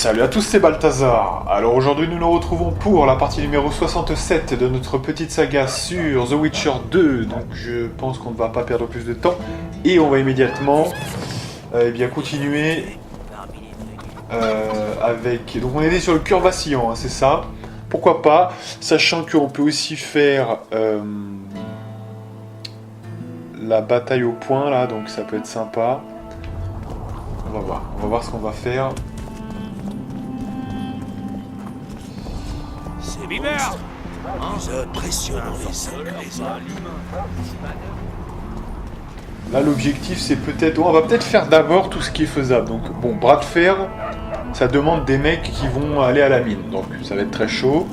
Salut à tous, c'est Balthazar. Alors aujourd'hui nous nous retrouvons pour la partie numéro 67 de notre petite saga sur The Witcher 2. Donc je pense qu'on ne va pas perdre plus de temps et on va immédiatement continuer avec... Donc on est sur le cœur vacillant, hein, c'est ça. Pourquoi pas, sachant qu'on peut aussi faire la bataille au point là, donc ça peut être sympa. On va voir ce qu'on va faire. C'est Bieber. Impressionnant les secrets. Là l'objectif c'est peut-être... on va peut-être faire d'abord tout ce qui est faisable. Donc bon, bras de fer, ça demande des mecs qui vont aller à la mine. Donc ça va être très chaud.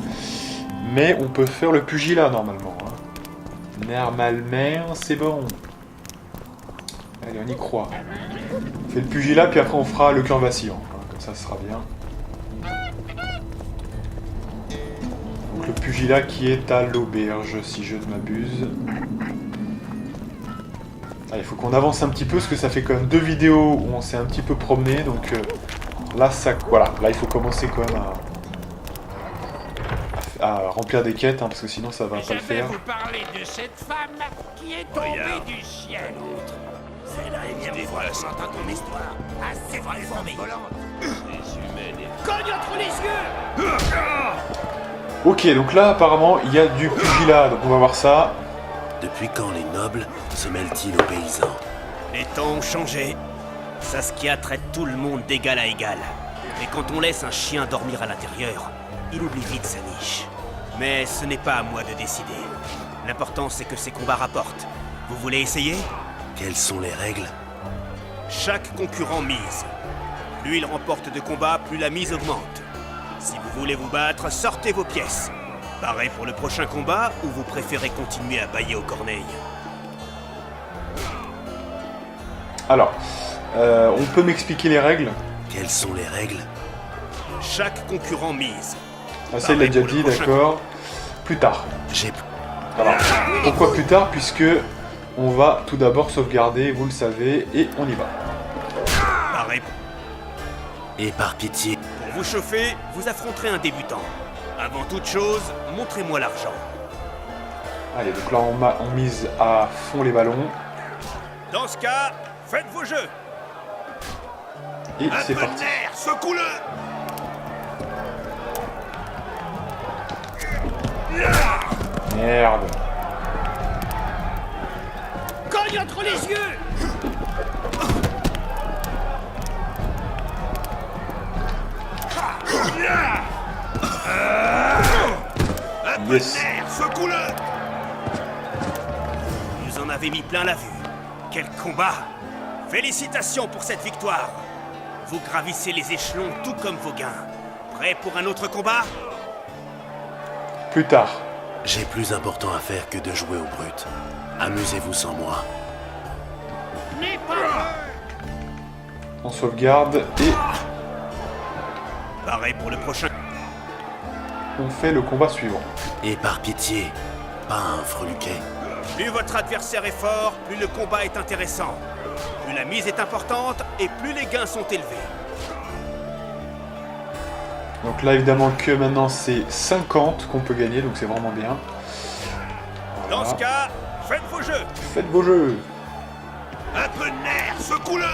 Mais on peut faire le pugilat normalement. Hein. Normalement c'est bon. Allez, on y croit. On fait le pugilat puis après on fera le cœur vacillant. Comme ça sera bien. Donc le pugilat qui est à l'auberge si je ne m'abuse. Il faut qu'on avance un petit peu parce que ça fait quand même 2 vidéos où on s'est un petit peu promené, donc là ça, voilà, là il faut commencer quand même à remplir des quêtes, hein, parce que sinon ça va pas le faire. Je vais vous parler de cette femme qui est tombée du ciel. C'est là et bien des fois j'entends ton histoire. Assez vraisemblable. Cogne entre les yeux. Ok, donc là apparemment il y a du pugilat, donc on va voir ça. Depuis quand les nobles se mêlent-ils aux paysans? Les temps ont changé. Saskia traite tout le monde d'égal à égal. Mais quand on laisse un chien dormir à l'intérieur, il oublie vite sa niche. Mais ce n'est pas à moi de décider. L'important c'est que ces combats rapportent. Vous voulez essayer? Quelles sont les règles? Chaque concurrent mise. Plus il remporte de combats, plus la mise augmente. Si vous voulez vous battre, sortez vos pièces. Pareil pour le prochain combat, ou vous préférez continuer à bailler aux corneilles? Alors, on peut m'expliquer les règles? Quelles sont les règles? Chaque concurrent mise. Ah ça il l'a déjà dit, d'accord. Plus tard. J'ai... Alors, pourquoi plus tard? Puisque on va tout d'abord sauvegarder, vous le savez, et on y va. Pareil. Et par pitié... Pour vous chauffer, vous affronterez un débutant. Avant toute chose, montrez-moi l'argent. Allez, donc là on mise à fond les ballons. Dans ce cas, faites vos jeux. Et c'est parti. Secoue-le. Merde. Cogne entre les yeux. Yes. Secoue-le. Vous en avez mis plein la vue. Quel combat! Félicitations pour cette victoire. Vous gravissez les échelons tout comme vos gains. Prêt pour un autre combat? Plus tard. J'ai plus important à faire que de jouer au brut. Amusez-vous sans moi. N'aie pas peur. On sauvegarde et Pareil pour le prochain. on fait le combat suivant. Et par pitié, pas un freluquet. Plus votre adversaire est fort, plus le combat est intéressant. Plus la mise est importante et plus les gains sont élevés. Donc là évidemment que maintenant c'est 50 qu'on peut gagner, donc c'est vraiment bien. Dans Voilà. ce cas, faites vos jeux. Faites vos jeux. Un peu de nerf. Secoue-le.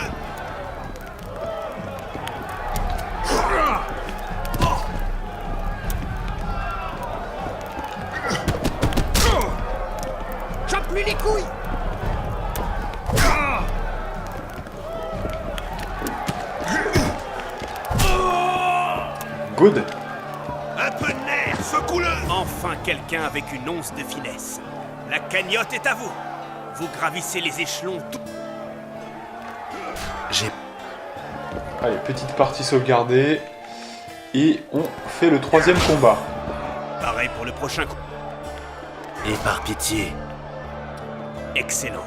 Chope-lui les couilles. Good. Un peu de nerf. Secoue-le. Enfin quelqu'un avec une once de finesse. La cagnotte est à vous. Vous gravissez les échelons tout... J'ai... Allez, petite partie sauvegardée. Et on fait le 3e combat. Pareil pour le prochain coup. Et par pitié, Excellent.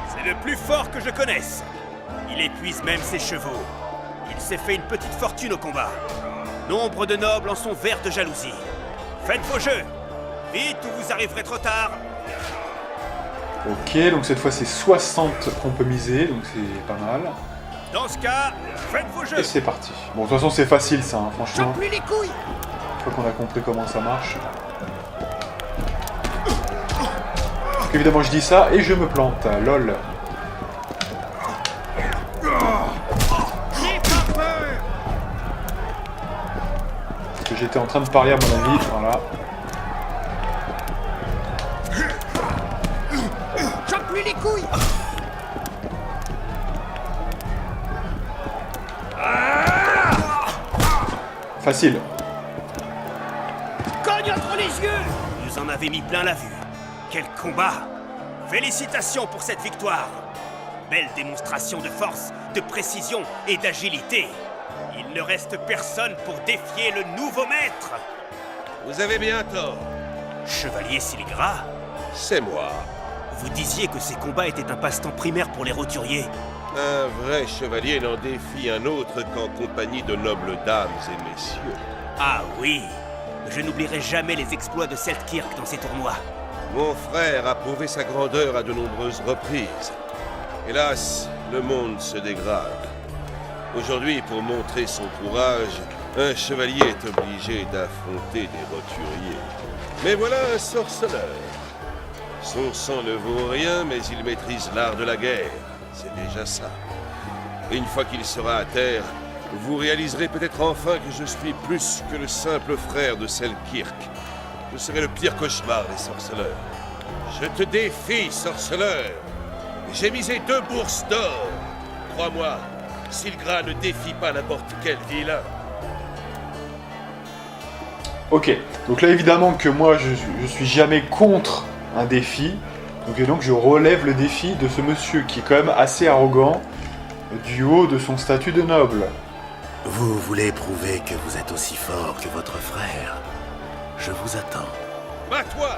C'est le plus fort que je connaisse. Il épuise même ses chevaux. Il s'est fait une petite fortune au combat. Nombre de nobles en sont verts de jalousie. Faites vos jeux. Vite ou vous arriverez trop tard. Ok, donc cette fois c'est 60 qu'on peut miser, donc c'est pas mal. Dans ce cas, faites vos jeux. Et c'est parti. Bon, de toute façon, c'est facile ça, hein, franchement. Chope-lui les couilles. Une fois qu'on a compris comment ça marche. Donc, évidemment, je dis ça et je me plante. Lol. Parce que j'étais en train de parier à mon avis. Voilà. Chope-lui les couilles. Facile. Cogne entre les yeux. Vous en avez mis plein la vue. Quel combat! Félicitations pour cette victoire! Belle démonstration de force, de précision et d'agilité. Il ne reste personne pour défier le nouveau maître. Vous avez bien tort. Chevalier Silgra, C'est moi. vous disiez que ces combats étaient un passe-temps primaire pour les roturiers. Un vrai chevalier n'en défie un autre qu'en compagnie de nobles dames et messieurs. Ah oui, je n'oublierai jamais les exploits de Seltkirk dans ces tournois. Mon frère a prouvé sa grandeur à de nombreuses reprises. Hélas, le monde se dégrade. Aujourd'hui, pour montrer son courage, un chevalier est obligé d'affronter des roturiers. Mais voilà un sorceleur. Son sang ne vaut rien, mais il maîtrise l'art de la guerre. C'est déjà ça. Et une fois qu'il sera à terre, vous réaliserez peut-être enfin que je suis plus que le simple frère de Selkirk. Je serai le pire cauchemar des sorceleurs. Je te défie, sorceleur. J'ai misé 2 bourses d'or. Crois-moi, Silgra ne défie pas n'importe quel vilain. Ok, donc là évidemment que moi je suis jamais contre un défi, donc je relève le défi de ce monsieur qui est quand même assez arrogant du haut de son statut de noble. Vous voulez prouver que vous êtes aussi fort que votre frère. Je vous attends. Bats-toi!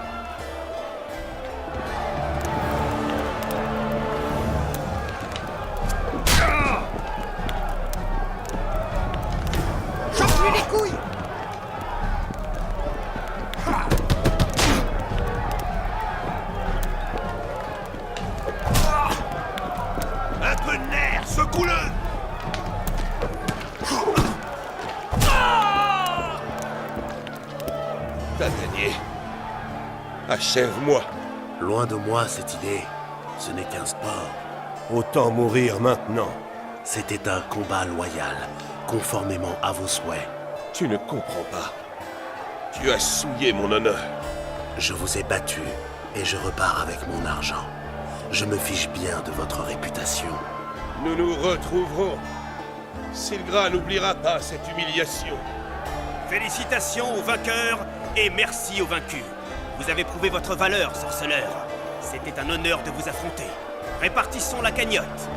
Chope-lui les couilles. Un peu de nerf, secoue-le! T'as gagné. Achève-moi. Loin de moi cette idée. Ce n'est qu'un sport. Autant mourir maintenant. C'était un combat loyal, conformément à vos souhaits. Tu ne comprends pas. Tu as souillé mon honneur. Je vous ai battu et je repars avec mon argent. Je me fiche bien de votre réputation. Nous nous retrouverons. Silgra n'oubliera pas cette humiliation. Félicitations aux vainqueurs et merci aux vaincus. Vous avez prouvé votre valeur, sorceleur. C'était un honneur de vous affronter. Répartissons la cagnotte.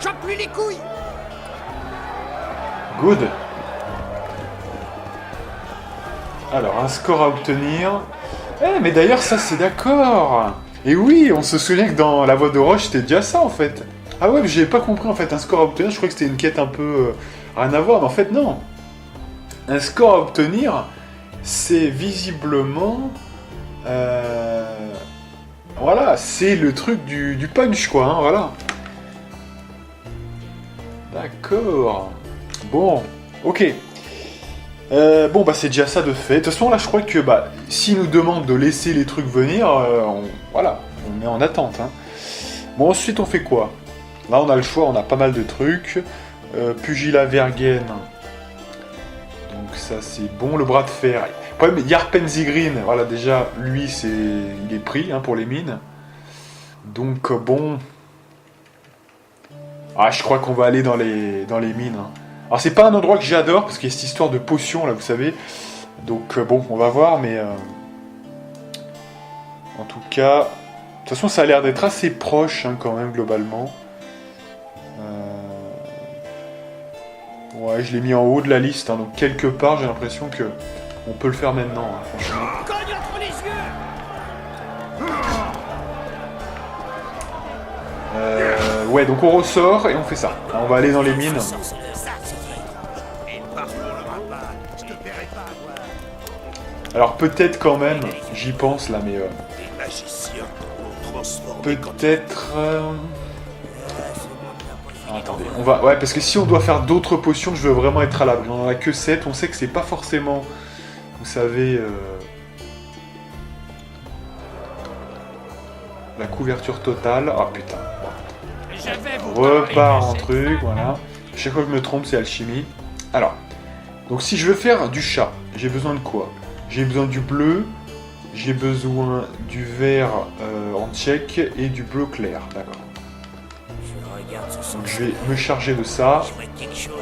Chope-lui les couilles. Good. Alors, un score à obtenir. Eh, mais d'ailleurs, ça c'est d'accord. Et oui, on se souvient que dans La Voix de Roche, c'était déjà ça en fait. Ah ouais, mais j'ai pas compris en fait, un score à obtenir, je croyais que c'était une quête un peu... rien à voir, mais en fait non. Un score à obtenir, c'est visiblement... Voilà, c'est le truc du punch quoi, hein, voilà. D'accord. Bon, ok. Bon, bah c'est déjà ça de fait. De toute façon, là, je crois que s'il nous demande de laisser les trucs venir, voilà, on est en attente. Hein. Bon, ensuite, on fait quoi? Là, on a le choix, on a pas mal de trucs. Pugilat Vergen. Donc ça, c'est bon. Le bras de fer. Le problème, Yarpen Zigrin, voilà, déjà, lui, il est pris hein, pour les mines. Donc, bon... Ah, je crois qu'on va aller dans les mines. Hein. Alors, c'est pas un endroit que j'adore, parce qu'il y a cette histoire de potion, là, vous savez. Donc, bon, on va voir, mais... En tout cas... De toute façon, ça a l'air d'être assez proche, hein, quand même, globalement. Ouais, je l'ai mis en haut de la liste, hein, donc quelque part, j'ai l'impression que on peut le faire maintenant, hein, franchement. Cogne entre les yeux. Ouais, donc on ressort et on fait ça. Alors, on va aller dans les mines. Alors peut-être quand même, j'y pense là, mais Des magiciens l'ont transformé peut-être... Attendez, on va... Ouais, parce que si on doit faire d'autres potions, je veux vraiment être à l'abri. On en a que 7, on sait que c'est pas forcément... Vous savez... La couverture totale. Ah putain. Je vais vous Repart parler de en cette truc, femme. voilà. Chaque fois que je me trompe, c'est alchimie. Alors, donc si je veux faire du chat, j'ai besoin de quoi? J'ai besoin du bleu, j'ai besoin du vert en tchèque et du bleu clair, d'accord. Je regarde sur son Donc je vais me charger de ça, Je vois quelque chose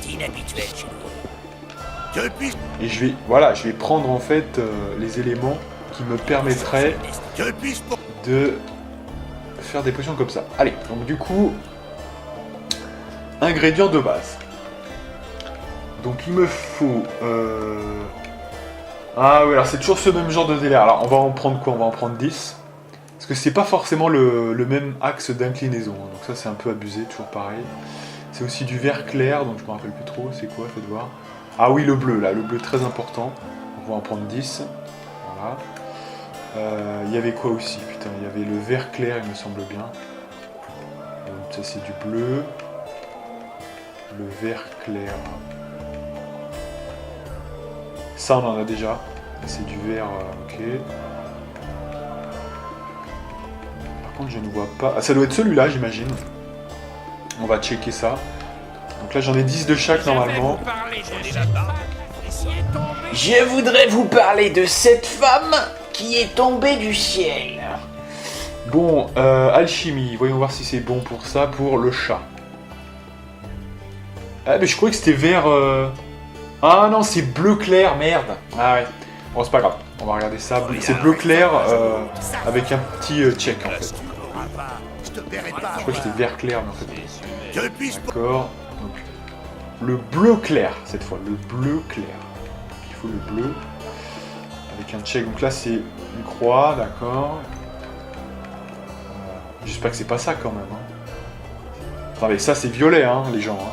d'inhabituel chez nous. Depuis, et je vais, voilà, je vais prendre en fait les éléments qui me permettraient depuis pour... de faire des potions comme ça. Allez, donc du coup, ingrédients de base. Donc il me faut... Ah oui, alors c'est toujours ce même genre de délire. Alors on va en prendre quoi? On va en prendre 10. Parce que c'est pas forcément le même axe d'inclinaison. Donc ça c'est un peu abusé, toujours pareil. C'est aussi du vert clair, donc je me rappelle plus trop. C'est quoi? Faites voir. Ah oui, le bleu là, le bleu très important. On va en prendre 10. Voilà. Il y avait quoi aussi? Putain, il y avait le vert clair, il me semble bien. Donc ça c'est du bleu. Le vert clair. Ça on en a déjà. C'est du vert, ok. Par contre je ne vois pas... Ah ça doit être celui-là j'imagine. On va checker ça. Donc là j'en ai 10 de chaque Je vais normalement. vous parler de cette femme qui est tombée. Je voudrais vous parler de cette femme qui est tombée du ciel. Bon, alchimie, voyons voir si c'est bon pour ça, pour le chat. Ah mais je croyais que c'était vert... Ah non, c'est bleu clair, merde. Ah ouais, bon c'est pas grave, on va regarder ça. C'est bleu clair avec un petit check en fait. Je te paierai pas. Je crois que c'était vert clair mais en fait... Depuis D'accord, donc le bleu clair cette fois, le bleu clair. Il faut le bleu avec un check, donc là c'est une croix, d'accord. J'espère que c'est pas ça quand même. Hein. Attendez, ça c'est violet hein, les gens. Hein.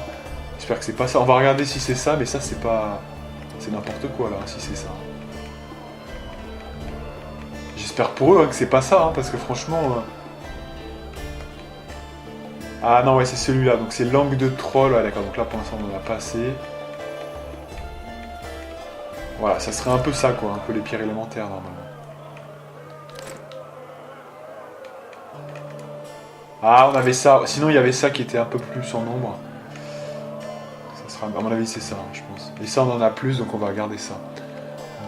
J'espère que c'est pas ça. On va regarder si c'est ça, mais ça c'est pas... C'est n'importe quoi là, si c'est ça. J'espère pour eux hein, que c'est pas ça, hein, parce que franchement... Ah non ouais c'est celui-là, donc c'est langue de troll, ouais, d'accord, donc là pour l'instant on en a pas assez. Voilà, ça serait un peu ça quoi, un peu les pierres élémentaires normalement. Ah on avait ça, sinon il y avait ça qui était un peu plus en nombre. Ça sera, à mon avis c'est ça hein, je pense. Et ça on en a plus donc on va regarder ça.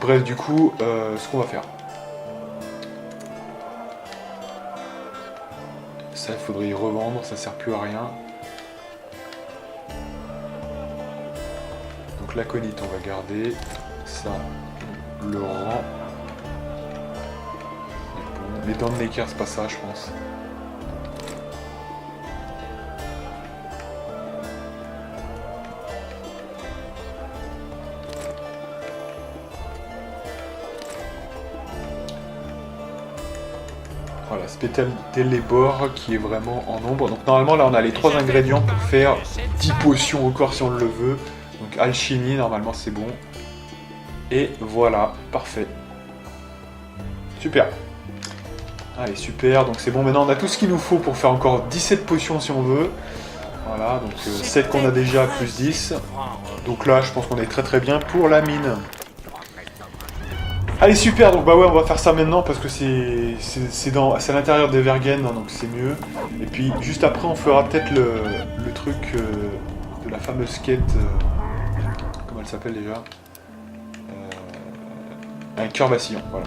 Bref du coup, ce qu'on va faire. Ça, il faudrait y revendre, ça sert plus à rien. Donc l'aconite, on va garder. Ça, le rang. Bon. Les dents de Necker, c'est pas ça, je pense. Voilà, Spétal Télébor qui est vraiment en nombre. Donc normalement là on a les 3 ingrédients pour faire 10 potions au corps si on le veut. Donc alchimie, normalement c'est bon. Et voilà, parfait. Super. Allez, super, donc c'est bon. Maintenant on a tout ce qu'il nous faut pour faire encore 17 potions si on veut. Voilà, donc 7 qu'on a déjà plus 10. Donc là je pense qu'on est très très bien pour la mine. Allez super, donc bah ouais on va faire ça maintenant parce que c'est à l'intérieur des Vergen, hein, donc c'est mieux. Et puis juste après on fera peut-être le truc de la fameuse quête, comment elle s'appelle déjà, un cœur vacillant, voilà.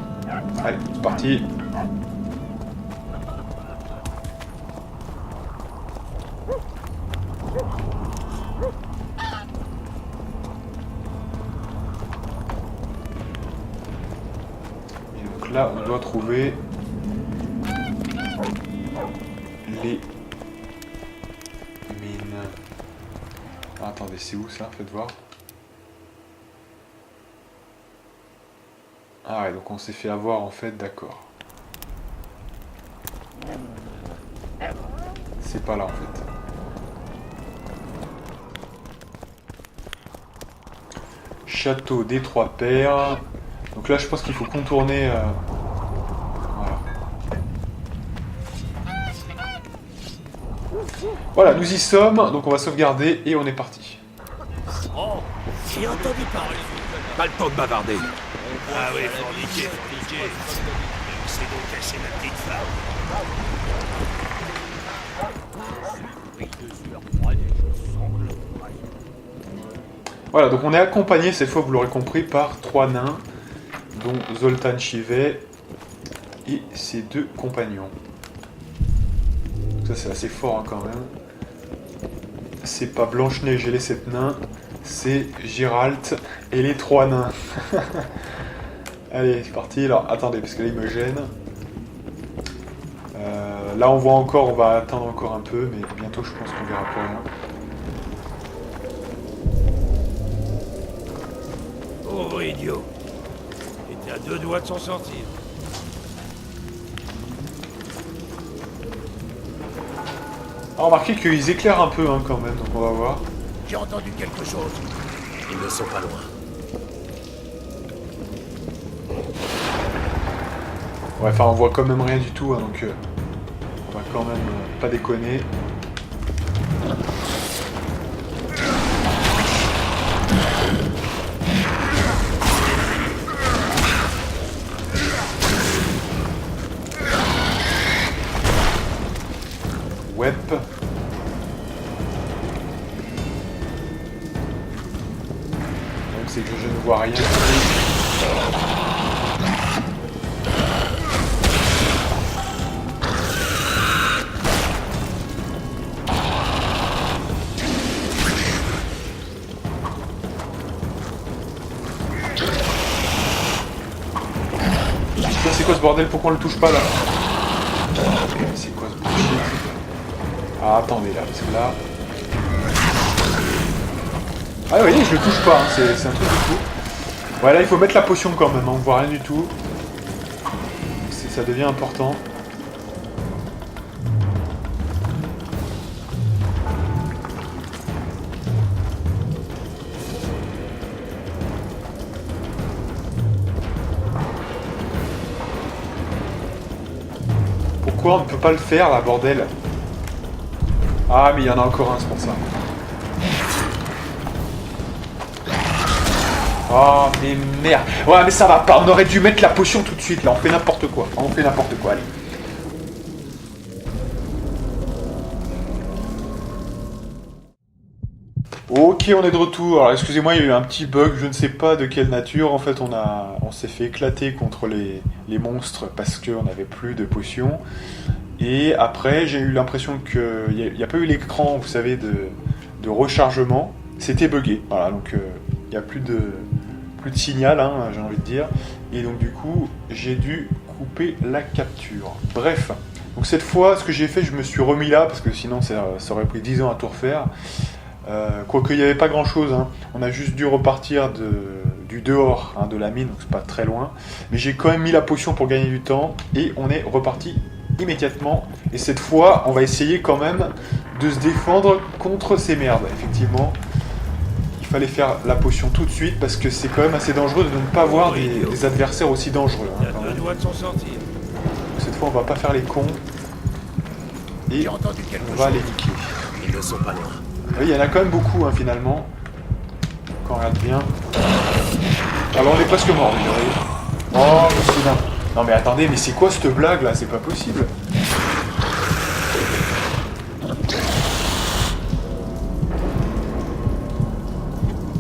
Allez, c'est parti. Là, on doit trouver les mines. Ah, attendez, c'est où ça? Faites voir. Ah ouais, donc on s'est fait avoir en fait, d'accord. C'est pas là en fait. Château des Trois Pères. Donc là, je pense qu'il faut contourner... Voilà. Voilà, nous y sommes, donc on va sauvegarder et on est parti. Oh, j'ai entendu parler. Pas le temps de bavarder. Ah oui, forniquer. C'est donc cacher ma petite femme. Voilà, donc on est accompagné cette fois, vous l'aurez compris, par 3 nains, dont Zoltan Chivet et ses 2 compagnons. Donc ça c'est assez fort hein, quand même. C'est pas Blanche-Neige et les 7 nains, c'est Gérald et les 3 nains. Allez, c'est parti. Alors attendez, parce que là il me gêne. Là on voit encore, on va attendre encore un peu, mais bientôt je pense qu'on verra plus rien. Pauvre idiot. Il était à 2 doigts de s'en sortir. Alors, remarquez qu'ils éclairent un peu hein, quand même, donc on va voir. J'ai entendu quelque chose. Ils ne sont pas loin. Ouais, enfin on voit quand même rien du tout, hein, donc on va quand même pas déconner. Web. Le problème c'est que je ne vois rien. C'est quoi ce bordel? Pourquoi on le touche pas là? C'est quoi ce bullshit? Ah attendez là, parce que là... Ah vous voyez, je le touche pas, hein. C'est un truc de fou. Ouais là il faut mettre la potion quand même, hein. On voit rien du tout. Ça devient important. Pourquoi on ne peut pas le faire là, bordel? Ah mais il y en a encore un, c'est pour ça. Oh mais merde. Ouais mais ça va pas, on aurait dû mettre la potion tout de suite là, on fait n'importe quoi. On fait n'importe quoi, allez. Ok, on est de retour. Alors excusez-moi, il y a eu un petit bug, je ne sais pas de quelle nature. En fait, on s'est fait éclater contre les monstres parce qu'on n'avait plus de potions. Et après, j'ai eu l'impression qu'il n'y a pas eu l'écran, vous savez, de rechargement. C'était buggé. Voilà, donc il n'y a plus de signal, hein, j'ai envie de dire. Et donc du coup, j'ai dû couper la capture. Bref, donc cette fois, ce que j'ai fait, je me suis remis là, parce que sinon ça aurait pris 10 ans à tout refaire. Quoique il n'y avait pas grand chose, hein. On a juste dû repartir du dehors hein, de la mine, donc c'est pas très loin. Mais j'ai quand même mis la potion pour gagner du temps, et on est reparti immédiatement. Et cette fois, on va essayer quand même de se défendre contre ces merdes, effectivement. Il fallait faire la potion tout de suite parce que c'est quand même assez dangereux de ne pas voir des adversaires aussi dangereux. Hein, quand même. Cette fois, on va pas faire les cons et on va les niquer. Ils ne sont pas loin. Oui, il y en a quand même beaucoup hein, finalement. Quand on regarde bien. Alors on est presque mort, vous voyez. Oh, mais c'est dingue. Non mais attendez, mais c'est quoi cette blague là? C'est pas possible.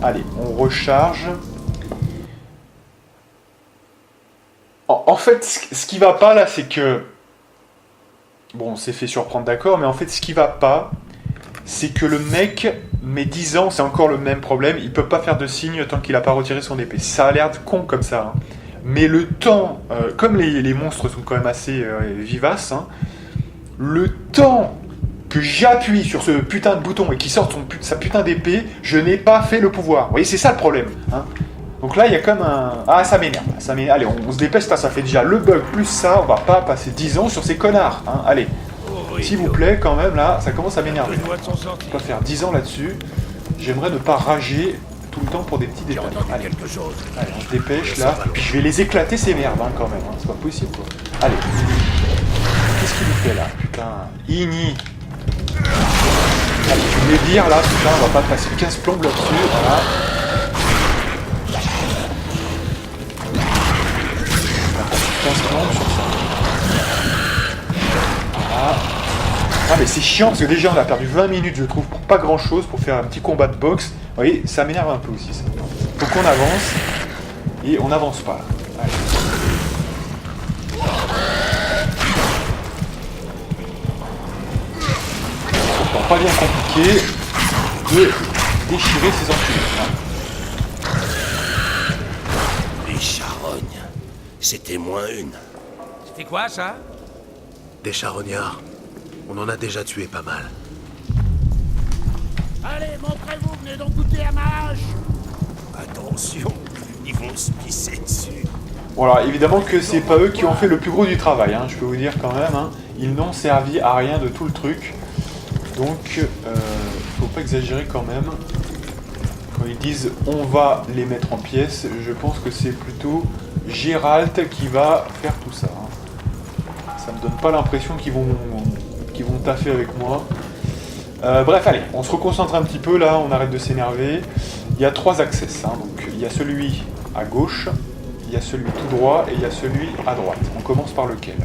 Allez, on recharge. En fait, ce qui va pas là, c'est que... Bon, on s'est fait surprendre, d'accord, mais en fait, ce qui va pas, c'est que le mec met 10 ans, c'est encore le même problème, il peut pas faire de signe tant qu'il a pas retiré son épée. Ça a l'air de con comme ça, hein. Mais le temps, comme les monstres sont quand même assez vivaces, hein, le temps que j'appuie sur ce putain de bouton et qu'il sorte sa putain d'épée, je n'ai pas fait le pouvoir. Vous voyez, c'est ça le problème. Hein. Donc là, il y a comme un... Ah, ça m'énerve. Allez, on se dépêche, ça fait déjà le bug plus ça, on va pas passer 10 ans sur ces connards. Hein. Allez, s'il vous plaît, quand même, là, ça commence à m'énerver. On va pas faire 10 ans là-dessus. J'aimerais ne pas rager tout le temps pour des petits détails. Allez, on se dépêche, là. Puis je vais les éclater, ces merdes, hein, quand même. Hein. C'est pas possible, quoi. Allez. Qu'est-ce qu'il nous fait, là? Putain. Igni. Allez, je vais dire là, putain, on va pas passer 15 plombes là-dessus, voilà. On va passer 15 plombes sur ça. Voilà. Ah mais c'est chiant parce que déjà on a perdu 20 minutes je trouve pour pas grand chose pour faire un petit combat de boxe. Vous voyez, ça m'énerve un peu aussi ça. Faut qu'on avance et on n'avance pas là. Allez. Pourtant pas bien compliqué de déchirer ces enculés. Les charognes. C'était moins une. C'était quoi ça? Des charognards. On en a déjà tué pas mal. Allez, montrez-vous, venez donc goûter à ma hache. Attention, ils vont se pisser dessus. Voilà, évidemment que c'est pas eux qui ont fait le plus gros du travail, hein, je peux vous dire quand même. Hein. Ils n'ont servi à rien de tout le truc. Donc, faut pas exagérer quand même. Quand ils disent on va les mettre en pièces, je pense que c'est plutôt Gérald qui va faire tout ça. Hein. Ça me donne pas l'impression qu'ils vont taffer avec moi. Bref, allez, on se reconcentre un petit peu là, on arrête de s'énerver. Il y a 3 accès, hein, donc il y a celui à gauche, il y a celui tout droit et il y a celui à droite. On commence par lequel?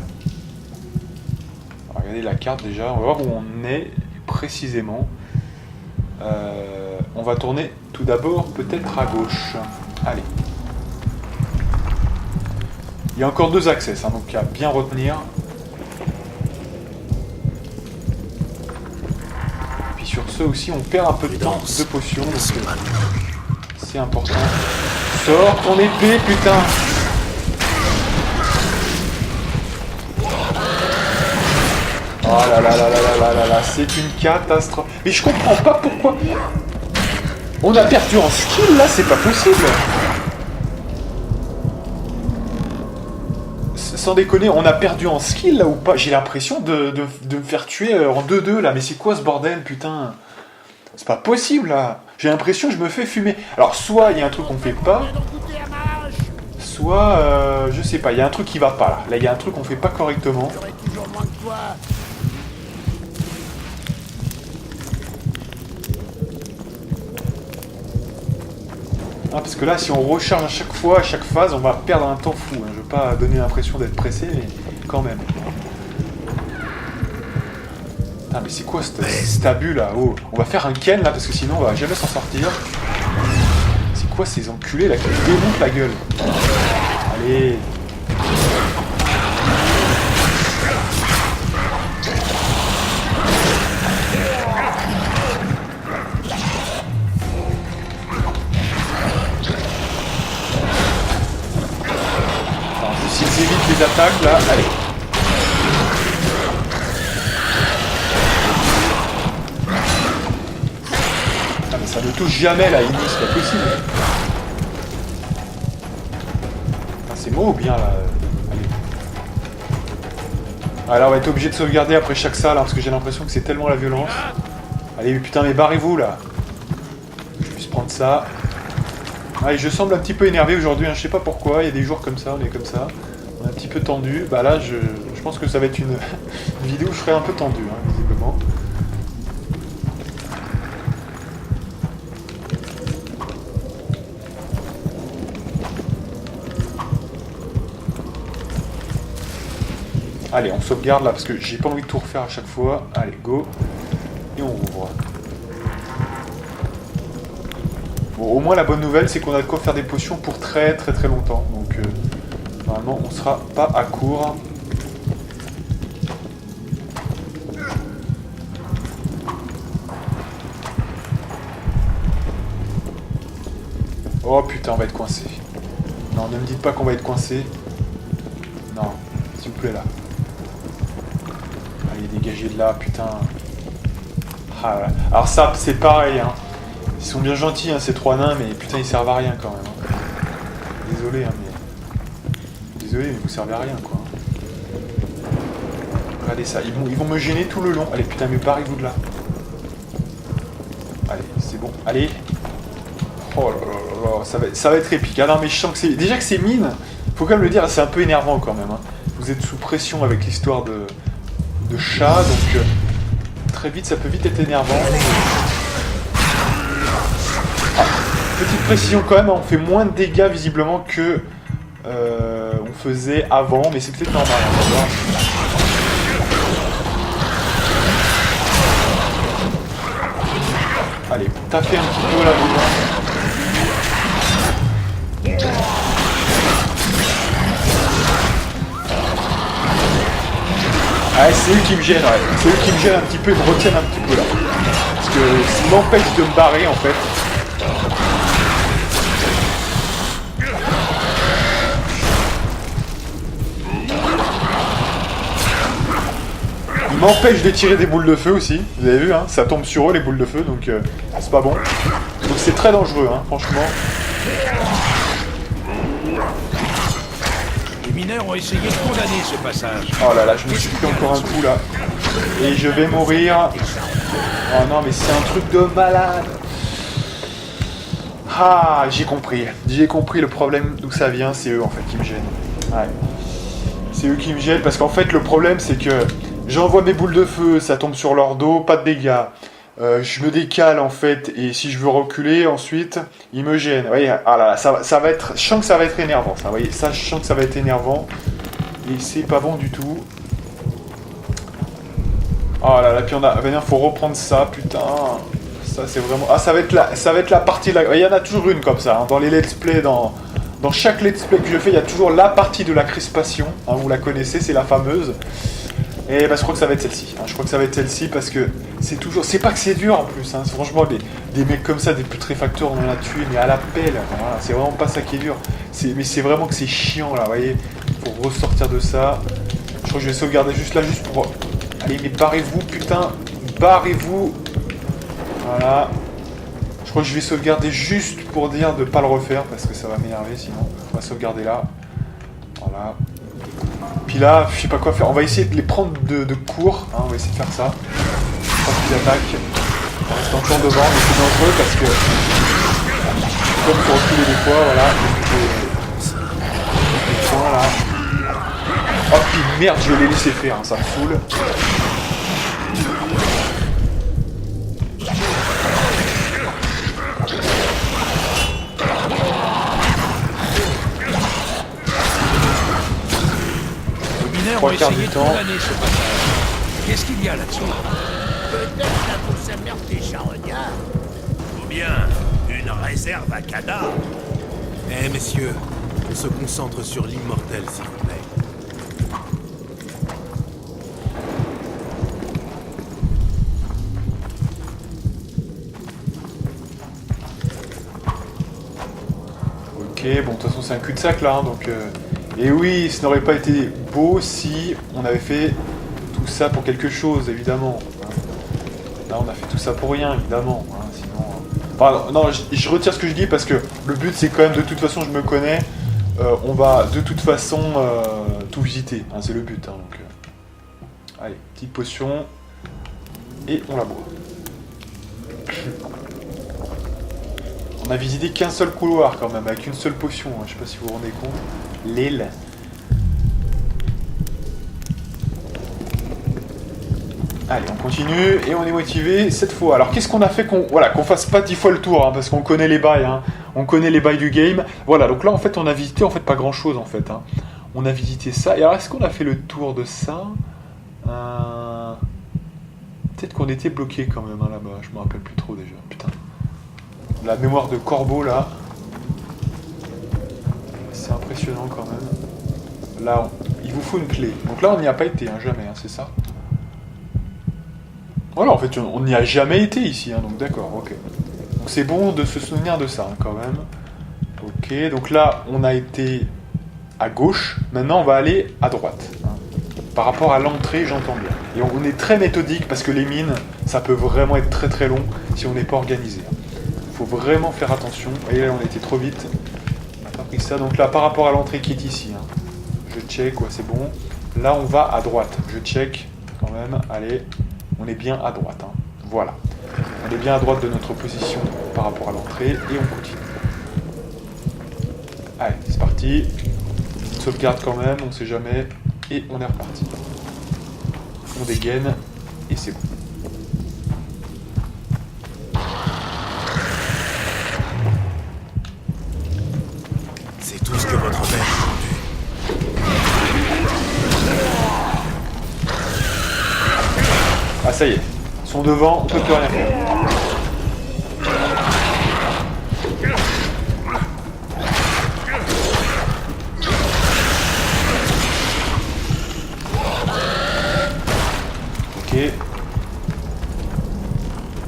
Alors, regardez la carte déjà, on va voir où on est précisément. On va tourner tout d'abord peut-être à gauche. Allez. Il y a encore 2 accès, hein, donc à bien retenir. Sur ceux aussi, on perd un peu de temps de potions, donc c'est important. Sors ton épée, putain! Oh là là là là là là là, c'est une catastrophe. Mais je comprends pas pourquoi. On a perdu en skill là, c'est pas possible. Sans déconner, on a perdu en skill là ou pas? J'ai l'impression de me faire tuer en 2-2 là, mais c'est quoi ce bordel, putain? C'est pas possible là. J'ai l'impression que je me fais fumer. Alors soit il y a un truc qu'on fait pas, soit je sais pas, il y a un truc qui va pas là. Là il y a un truc qu'on fait pas correctement. J'aurai toujours moins que toi. Ah, parce que là, si on recharge à chaque fois, à chaque phase, on va perdre un temps fou. Hein. Je veux pas donner l'impression d'être pressé, mais quand même. Ah, mais c'est quoi cet abus là? Oh, on va faire un Ken là, parce que sinon on va jamais s'en sortir. C'est quoi ces enculés là qui me démontent la gueule? Allez. S'ils évitent les attaques là, allez. Ah mais ça ne touche jamais là, Inus, c'est pas possible. Ah, c'est moi ou bien là? Allez. Ah là on va être obligé de sauvegarder après chaque salle hein, parce que j'ai l'impression que c'est tellement la violence. Allez putain mais barrez-vous là. Je vais juste prendre ça. Allez, je semble un petit peu énervé aujourd'hui, hein, je sais pas pourquoi, il y a des jours comme ça, on est comme ça. On est un petit peu tendu. Bah là, je pense que ça va être une vidéo où je serai un peu tendu, hein, visiblement. Allez, on sauvegarde là, parce que j'ai pas envie de tout refaire à chaque fois. Allez, go. Et on rouvre. Bon, au moins la bonne nouvelle, c'est qu'on a de quoi faire des potions pour très très très longtemps. Donc, normalement, on sera pas à court. Oh putain, on va être coincé. Non, ne me dites pas qu'on va être coincé. Non, s'il vous plaît là. Allez, dégagez de là, putain. Ah, là. Alors ça, c'est pareil, hein. Ils sont bien gentils, hein, ces 3 nains, mais putain, ils servent à rien quand même. Hein. Désolé, hein, mais... Désolé, mais vous servez à rien, quoi. Regardez ça, ils vont me gêner tout le long. Allez, putain, mais barrez-vous de là. Allez, c'est bon. Allez. Oh là là là là, ça va être épique. Ah non, mais je sens que c'est... Déjà que c'est mine, faut quand même le dire, c'est un peu énervant quand même. Hein. Vous êtes sous pression avec l'histoire de chat, donc... très vite, ça peut vite être énervant. Ah, petite précision quand même, on fait moins de dégâts visiblement que on faisait avant, mais c'est peut-être normal. On va voir. Allez, taper un petit peu là dedans. Ah, c'est eux qui me gênent, ouais. C'est eux qui me gênent un petit peu, ils me retiennent un petit peu là. Parce que ça m'empêche de me barrer en fait. Ils m'empêchent de tirer des boules de feu aussi. Vous avez vu, hein, ça tombe sur eux les boules de feu, donc c'est pas bon. Donc c'est très dangereux, hein, franchement. Les mineurs ont essayé de condamner ce passage. Oh là là, je me suis pris encore un coup là. Et je vais mourir. Oh non, mais c'est un truc de malade. Ah, j'ai compris. J'ai compris le problème d'où ça vient. C'est eux en fait qui me gênent. Ouais. C'est eux qui me gênent parce qu'en fait le problème c'est que j'envoie mes boules de feu, ça tombe sur leur dos, pas de dégâts. Je me décale en fait et si je veux reculer ensuite, ils me gênent. Vous voyez, ah là là, ça va être, je sens que ça va être énervant. Ça, vous voyez, ça, je sens que ça va être énervant et c'est pas bon du tout. Oh là là, puis on a, ben, faut reprendre ça, putain. Ça c'est vraiment, ah ça va être la partie là. Il y en a toujours une comme ça hein, dans les let's play, dans chaque let's play que je fais, il y a toujours la partie de la crispation. Hein, vous la connaissez, c'est la fameuse. Et bah, je crois que ça va être celle-ci. Hein. Je crois que ça va être celle-ci parce que c'est toujours. C'est pas que c'est dur en plus. Hein. Franchement, des mecs comme ça, des putréfacteurs, on en a tué, mais à la pelle. Voilà. C'est vraiment pas ça qui est dur. Mais c'est vraiment que c'est chiant là. Vous voyez, pour ressortir de ça. Je crois que je vais sauvegarder juste là, juste pour. Allez, mais barrez-vous, putain. Barrez-vous. Voilà. Je crois que je vais sauvegarder juste pour dire de pas le refaire parce que ça va m'énerver sinon. On va sauvegarder là. Voilà. Puis là, je sais pas quoi faire. On va essayer de les prendre de court. Hein, on va essayer de faire ça. Je crois qu'ils attaquent. On reste encore devant, mais c'est dangereux parce que. Comme pour reculer des fois, voilà. Des points là. Oh puis merde, je l'ai laissé faire, hein, ça me saoule. Ont essayé de condamner ce passage. Qu'est-ce qu'il y a là-dessous? Peut-être la grosse merde des charognards. Ou bien une réserve à cadavres. Eh messieurs, on se concentre sur l'immortel s'il vous plaît. Ok, bon de toute façon c'est un cul-de-sac là, hein, donc... Et oui, ce n'aurait pas été beau si on avait fait tout ça pour quelque chose, évidemment. Là, on a fait tout ça pour rien, évidemment. Hein, sinon, enfin, non, je retire ce que je dis parce que le but, c'est quand même, de toute façon, je me connais. On va, de toute façon, tout visiter. Hein, c'est le but. Hein, donc, allez, petite potion. Et on la boit. On a visité qu'un seul couloir, quand même, avec une seule potion. Hein, je sais pas si vous vous rendez compte. L'île. Allez, on continue et on est motivé cette fois. Alors, qu'est-ce qu'on a fait qu'on fasse pas 10 fois le tour, hein, parce qu'on connaît les bails, hein. On connaît les bails du game. Voilà, donc là, en fait, on a visité, en fait, pas grand-chose, en fait. Hein. On a visité ça. Et alors, est-ce qu'on a fait le tour de ça? Peut-être qu'on était bloqué quand même, hein, là-bas. Je me rappelle plus trop, déjà. Putain. La mémoire de corbeau, là. C'est impressionnant quand même. Là, il vous faut une clé. Donc là, on n'y a pas été, hein, jamais, hein, c'est ça? Voilà, en fait, on n'y a jamais été ici, hein, donc d'accord, ok. Donc c'est bon de se souvenir de ça, hein, quand même. Ok, donc là, on a été à gauche. Maintenant, on va aller à droite. Hein. Par rapport à l'entrée, j'entends bien. Et on est très méthodique, parce que les mines, ça peut vraiment être très très long si on n'est pas organisé. Il faut vraiment faire attention. Vous voyez, là, on a été trop vite. Ça, donc là par rapport à l'entrée qui est ici, hein, je check, ouais, c'est bon. Là on va à droite, je check quand même, allez, on est bien à droite, hein. Voilà, on est bien à droite de notre position par rapport à l'entrée et on continue. Allez, c'est parti, une sauvegarde quand même, on sait jamais, et on est reparti. On dégaine et c'est bon. Ah ça y est, ils sont devant, on peut plus rien faire. Ok.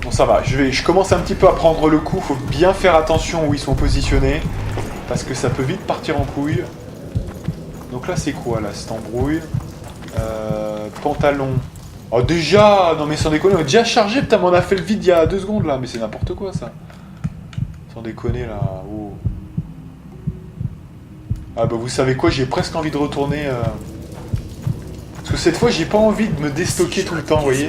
Bon ça va, je commence un petit peu à prendre le coup, faut bien faire attention où ils sont positionnés, parce que ça peut vite partir en couille. Donc là c'est quoi là, cette embrouille? Pantalon. Oh déjà, non mais sans déconner, on est déjà chargé, putain, mais on a fait le vide il y a 2 secondes là, mais c'est n'importe quoi ça. Sans déconner là, oh. Ah bah vous savez quoi, j'ai presque envie de retourner... Parce que cette fois j'ai pas envie de me déstocker tout le temps, vous voyez.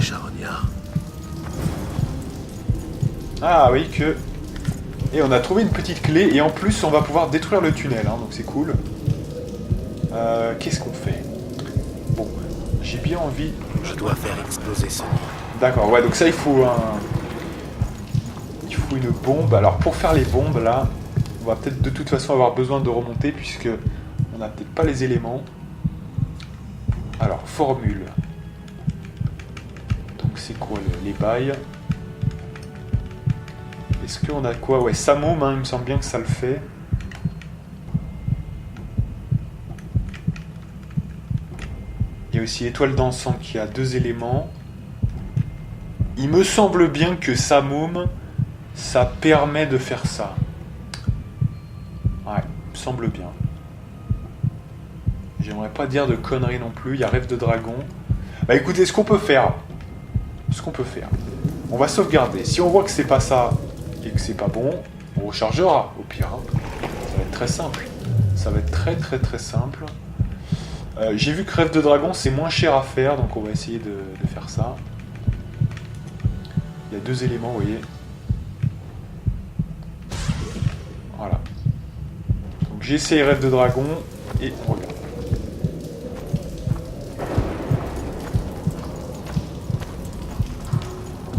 Ah oui que... Et on a trouvé une petite clé, et en plus on va pouvoir détruire le tunnel, hein, donc c'est cool. Qu'est-ce qu'on fait? Bon, j'ai bien envie... Je dois faire exploser ce nid. D'accord, ouais, donc ça il faut un... Il faut une bombe. Alors pour faire les bombes là, on va peut-être de toute façon avoir besoin de remonter puisque on n'a peut-être pas les éléments. Alors, formule. Donc c'est quoi les bails? Est-ce qu'on a quoi? Ouais, Samum, hein, il me semble bien que ça le fait. Il y a aussi étoile dansante qui a 2 éléments. Il me semble bien que Samum, ça permet de faire ça. Ouais, il me semble bien. J'aimerais pas dire de conneries non plus. Il y a rêve de dragon. Bah écoutez, ce qu'on peut faire, on va sauvegarder. Si on voit que c'est pas ça et que c'est pas bon, on rechargera au pire. Hein. Ça va être très simple. Ça va être très très très simple. J'ai vu que rêve de dragon c'est moins cher à faire, donc on va essayer de faire ça. Il y a 2 éléments, vous voyez. Voilà. Donc j'ai essayé rêve de dragon et on regarde.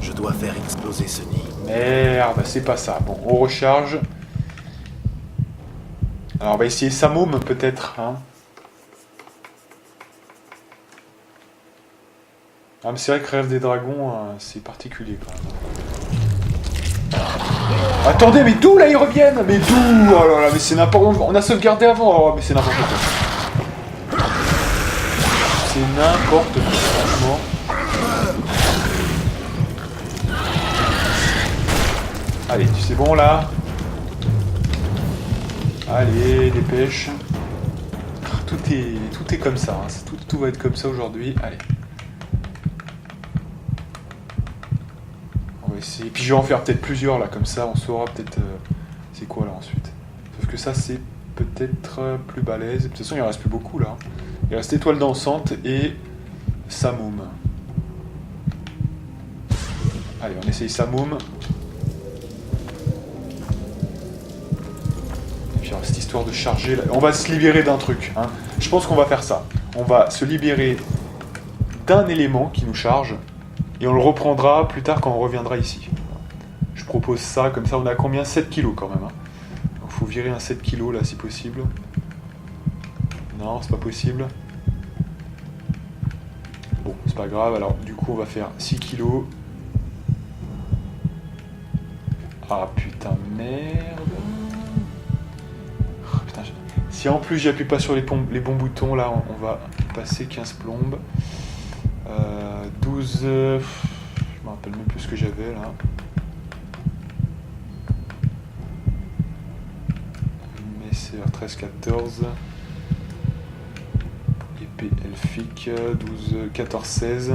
Je dois faire exploser ce nid. Merde, c'est pas ça. Bon, on recharge. Alors on va essayer Samum peut-être. Hein. Ah mais c'est vrai que Rêve des Dragons, c'est particulier quand même. Attendez, mais d'où là ils reviennent? Mais d'où? Oh là là, mais c'est n'importe quoi. On a sauvegardé avant, oh, mais c'est n'importe quoi. C'est n'importe quoi, franchement. Allez, c'est bon là. Allez, dépêche. Tout est comme ça, hein. Tout va être comme ça aujourd'hui. Allez. On va essayer. Puis je vais en faire peut-être plusieurs là, comme ça on saura peut-être c'est quoi là ensuite. Sauf que ça c'est peut-être plus balèze. De toute façon il en reste plus beaucoup là. Il reste étoile dansante et Samum. Allez, on essaye Samum. Et puis alors, cette histoire de charger là. On va se libérer d'un truc. Hein. Je pense qu'on va faire ça. On va se libérer d'un élément qui nous charge. Et on le reprendra plus tard quand on reviendra ici. Je propose ça, comme ça on a combien? 7 kilos quand même. Hein. Donc faut virer un 7 kilos là si possible. Non, c'est pas possible. Bon, c'est pas grave, alors du coup on va faire 6 kilos. Ah putain, merde. Oh, putain, si en plus j'appuie pas sur les bons boutons, là on va passer 15 plombes. 12... je me rappelle même plus ce que j'avais là. Messer 13-14. Épée elfique 12, 14, 16.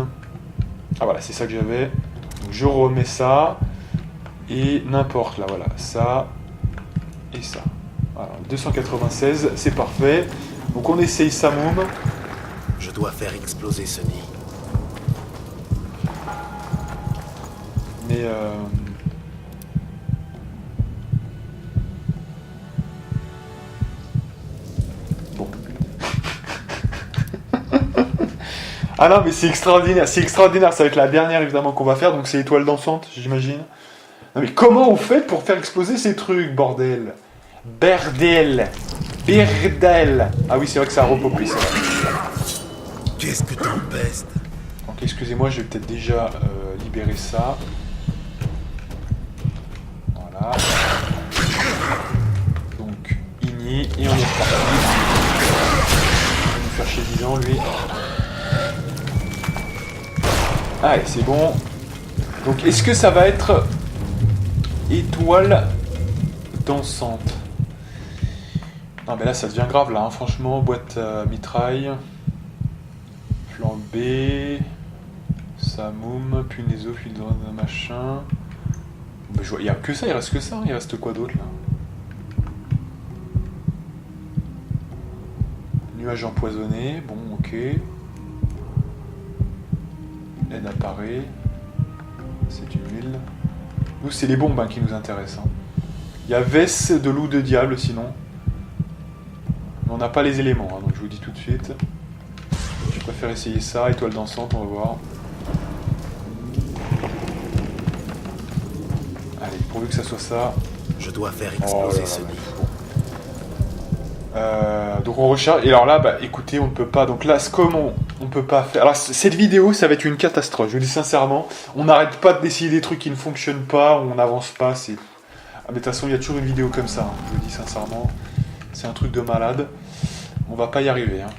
Ah voilà, c'est ça que j'avais. Donc je remets ça. Et n'importe là, voilà. Ça et ça. Voilà, 296, c'est parfait. Donc on essaye Samum. Je dois faire exploser ce nid. Mais bon. Ah non mais c'est extraordinaire, ça va être la dernière évidemment qu'on va faire, donc c'est étoile dansante, j'imagine. Non mais comment on fait pour faire exploser ces trucs, bordel? Berdel. Ah oui c'est vrai que ça a repopé ça. Qu'est-ce que t'empestes? Ok, Donc excusez-moi, je vais peut-être déjà libérer ça. Voilà. Donc, Igni, et on est reparti. Il va nous faire chez 10 ans, lui. Allez, c'est bon. Donc, est-ce que ça va être étoile dansante? Non, mais là, ça devient grave, là, hein. Franchement, boîte à mitraille. Flambé. Samoum, Punézo, puis machin. Bah, il n'y a que ça, il reste que ça. Il reste quoi d'autre, là? Nuage empoisonné, bon, ok. L'aide apparaît. C'est une huile. Nous, c'est les bombes hein, qui nous intéressent. Hein. Il y a Vess de loup de diable, sinon. Mais on n'a pas les éléments, hein, donc je vous dis tout de suite. Je préfère essayer ça. Étoile dansante, on va voir. Allez, pourvu que ça soit ça. Je dois faire exploser ce nid. Donc on recharge. Et alors là, bah écoutez, on ne peut pas. Donc là, comme on peut pas faire. Alors cette vidéo, ça va être une catastrophe. Je vous dis sincèrement, on n'arrête pas d'essayer des trucs qui ne fonctionnent pas, on n'avance pas. C'est. Ah, mais de toute façon, il y a toujours une vidéo comme ça. Hein. Je vous dis sincèrement, c'est un truc de malade. On va pas y arriver. Hein.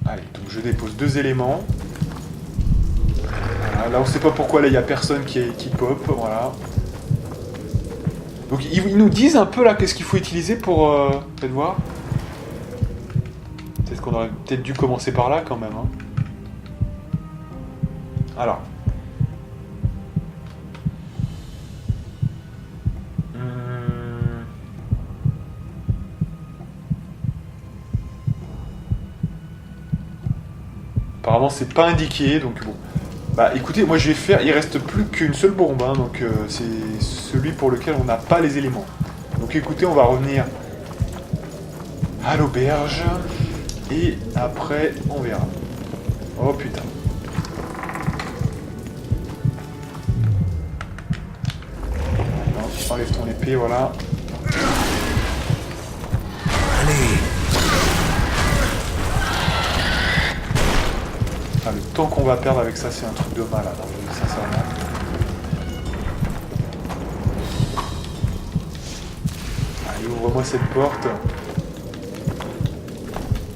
Allez, donc je dépose 2 éléments. Voilà, là, on sait pas pourquoi. Là, il y a personne qui pop. Voilà. Donc ils nous disent un peu là qu'est-ce qu'il faut utiliser pour... Faites voir. Peut-être qu'on aurait peut-être dû commencer par là quand même. Hein. Alors. Apparemment c'est pas indiqué donc bon. Bah écoutez, moi je vais faire, il reste plus qu'une seule bombe, hein, donc c'est celui pour lequel on n'a pas les éléments. Donc écoutez, on va revenir à l'auberge, et après on verra. Oh putain. Non, tu enlèves ton épée, voilà. Allez. Ah, le temps qu'on va perdre avec ça, c'est un truc de malade, hein, je dis sincèrement. Allez, ouvre-moi cette porte.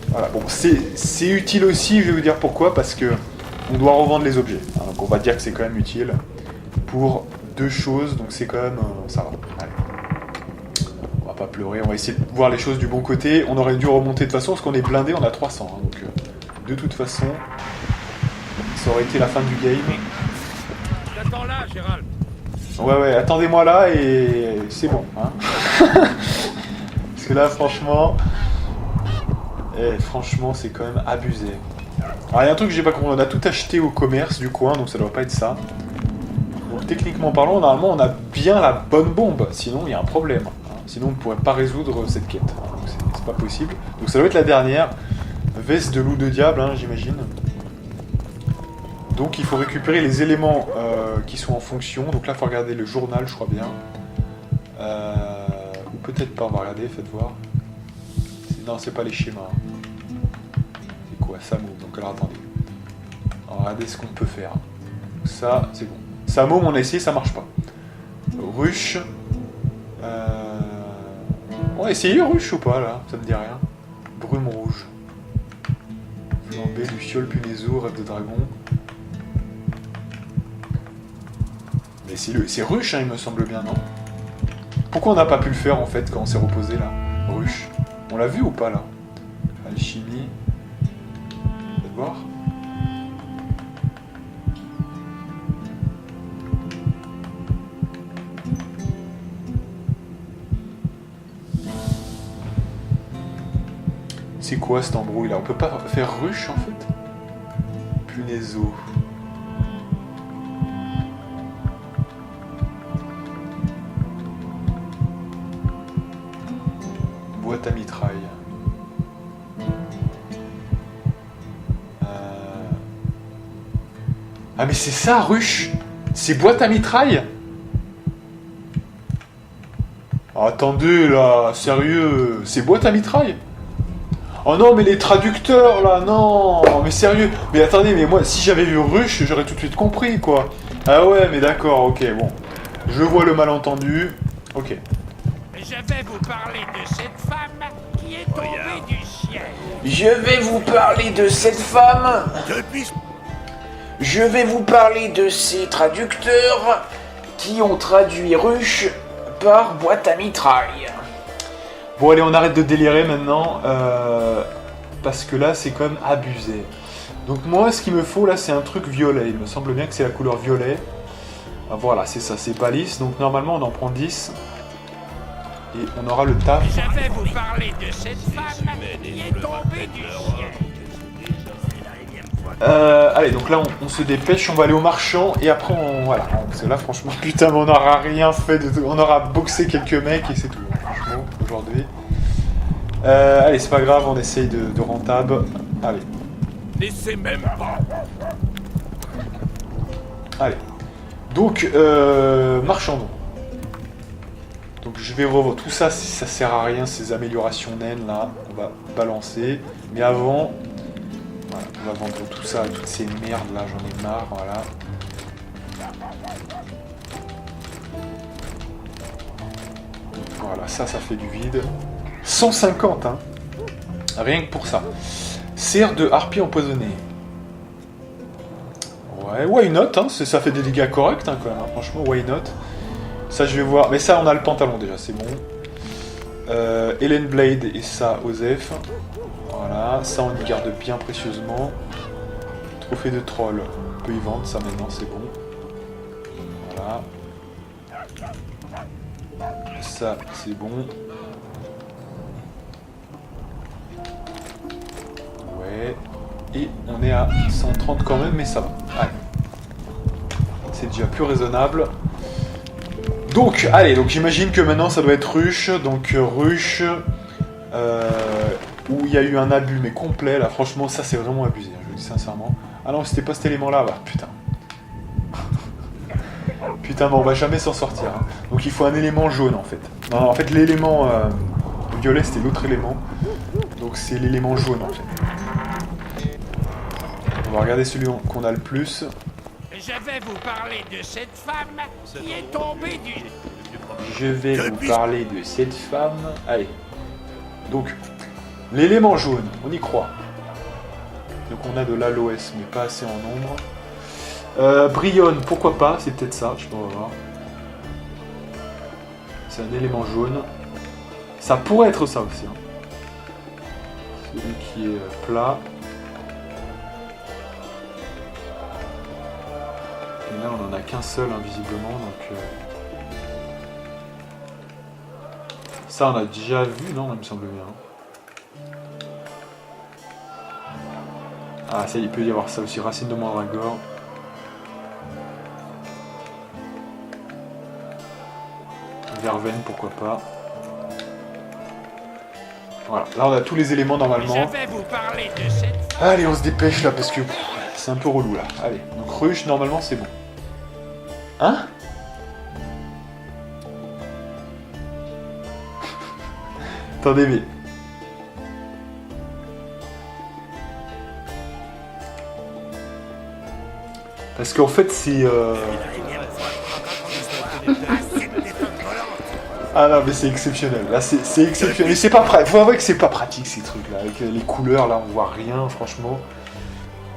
Voilà, bon, c'est utile aussi, je vais vous dire pourquoi, parce que on doit revendre les objets. Hein, donc on va dire que c'est quand même utile pour 2 choses, donc c'est quand même... ça va, allez. On va pas pleurer, on va essayer de voir les choses du bon côté. On aurait dû remonter de toute façon, parce qu'on est blindé, on a 300, hein, donc de toute façon... Ça aurait été la fin du game. T'attends là, Gérald. Ouais, attendez-moi là et c'est bon. Hein. Parce que là, franchement... franchement, c'est quand même abusé. Alors, il y a un truc que j'ai pas compris. On a tout acheté au commerce du coin, donc ça doit pas être ça. Donc, techniquement parlant, normalement, on a bien la bonne bombe. Sinon, il y a un problème. Hein. Sinon, on ne pourrait pas résoudre cette quête. Hein. Donc, c'est pas possible. Donc, ça doit être la dernière. Veste de loup de diable, hein, j'imagine. Donc il faut récupérer les éléments qui sont en fonction. Donc là, il faut regarder le journal, je crois bien. Ou peut-être pas, on va regarder, faites voir. Non, c'est pas les schémas. C'est quoi, Samo? Donc alors attendez. On va regarder ce qu'on peut faire. Donc, ça, c'est bon. Samo, on a essayé, ça marche pas. Ruche. On a essayé ruche ou pas là? Ça me dit rien. Brume rouge. Flambé, Luciole, Punézo, rêve de dragon. Mais c'est ruche, hein, il me semble bien, non? Pourquoi on n'a pas pu le faire, en fait, quand on s'est reposé, là? Ruche. On l'a vu ou pas, là? Alchimie. Faites voir. C'est quoi, cet embrouille, là? On peut pas faire ruche, en fait? Punézo. Boîte à mitraille. Ah mais c'est ça, ruche. C'est boîte à mitraille. Oh, attendez là, sérieux, c'est boîte à mitraille. Oh non, mais les traducteurs, là, non. Mais sérieux. Mais attendez, mais moi, si j'avais vu ruche, j'aurais tout de suite compris, quoi. Ah ouais, mais d'accord, ok, bon. Je vois le malentendu. Ok. Je vais vous parler de cette femme qui est tombée du ciel. Je vais vous parler de cette femme. Depuis... Je vais vous parler de ces traducteurs qui ont traduit ruche par boîte à mitraille. Bon, allez, on arrête de délirer maintenant. Parce que là, c'est quand même abusé. Donc moi, ce qu'il me faut, là, c'est un truc violet. Il me semble bien que c'est la couleur violet. Ah, voilà, c'est ça, c'est pas lisse. Donc normalement, on en prend 10. Et on aura le taf. Je vais vous parler de cette femme qui est tombée du ciel. Allez, donc là, on se dépêche, on va aller au marchand. Et après, voilà. Parce que là, franchement, putain, mais on n'aura rien fait de tout. On aura boxé quelques mecs et c'est tout. Franchement, aujourd'hui. Allez, c'est pas grave, on essaye de rentable. Allez. Laissez même pas. Allez. Donc, marchandons. Donc je vais revoir tout ça, ça sert à rien, ces améliorations naines là, on va balancer. Mais avant, voilà, on va vendre tout ça, toutes ces merdes là, j'en ai marre, voilà. Voilà, ça fait du vide. 150, hein. Rien que pour ça. Serre de harpie empoisonnée. Ouais, why not, hein, ça fait des dégâts corrects, hein, quand même, hein, franchement, why not. Ça, je vais voir. Mais ça, on a le pantalon déjà, c'est bon. Helen Blade et ça, Osef. Voilà, ça, on y garde bien précieusement. Trophée de troll. On peut y vendre, ça maintenant, c'est bon. Voilà. Ça, c'est bon. Ouais. Et on est à 130 quand même, mais ça va. Allez. C'est déjà plus raisonnable. Donc, allez, donc j'imagine que maintenant ça doit être ruche, donc ruche, où il y a eu un abus, mais complet, là, franchement, ça c'est vraiment abusé, je le dis sincèrement. Ah non, c'était pas cet élément-là, bah, putain. Putain, mais on va jamais s'en sortir, hein. Donc il faut un élément jaune, en fait. Non, en fait, l'élément violet, c'était l'autre élément, donc c'est l'élément jaune, en fait. On va regarder celui qu'on a le plus. Je vais vous parler de cette femme qui est tombée du... Je vais vous parler de cette femme. Allez. Donc, l'élément jaune, on y croit. Donc on a de l'aloès, mais pas assez en nombre. Brionne, pourquoi pas, c'est peut-être ça, je sais pas, on va voir. C'est un élément jaune. Ça pourrait être ça aussi. Hein. Celui qui est plat. Et là, on en a qu'un seul, hein, visiblement, donc... Ça, on a déjà vu, non, il me semble bien. Ah, ça, il peut y avoir ça aussi, racine de mandragore. Verveine, pourquoi pas. Voilà, là, on a tous les éléments, normalement. Je vais vous parler de cette femme. Allez, on se dépêche, là, parce que c'est un peu relou, là. Allez, donc ruche, normalement, c'est bon. Hein? Attendez, mais... Parce qu'en fait, c'est... Ah non, mais c'est exceptionnel. Là, c'est exceptionnel. Mais c'est pas pratique. Faut avouer que c'est pas pratique, ces trucs-là. Avec les couleurs, là, on voit rien, franchement.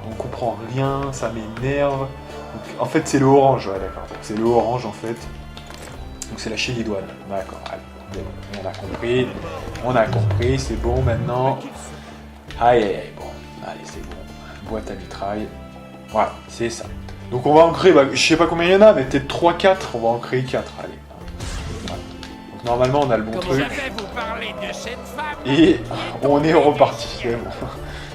On comprend rien, ça m'énerve. En fait, c'est le orange, ouais, d'accord. C'est le orange, en fait. Donc, c'est la chélidoine. D'accord, allez. On a compris, c'est bon maintenant. Aïe, aïe, aïe, bon. Allez, c'est bon. Boîte à mitraille. Voilà, c'est ça. Donc, on va en créer, je sais pas combien il y en a, mais peut-être 3-4. On va en créer 4, allez. Voilà. Donc, normalement, on a le bon truc. Je vais vous parler de cette femme. Et on est reparti.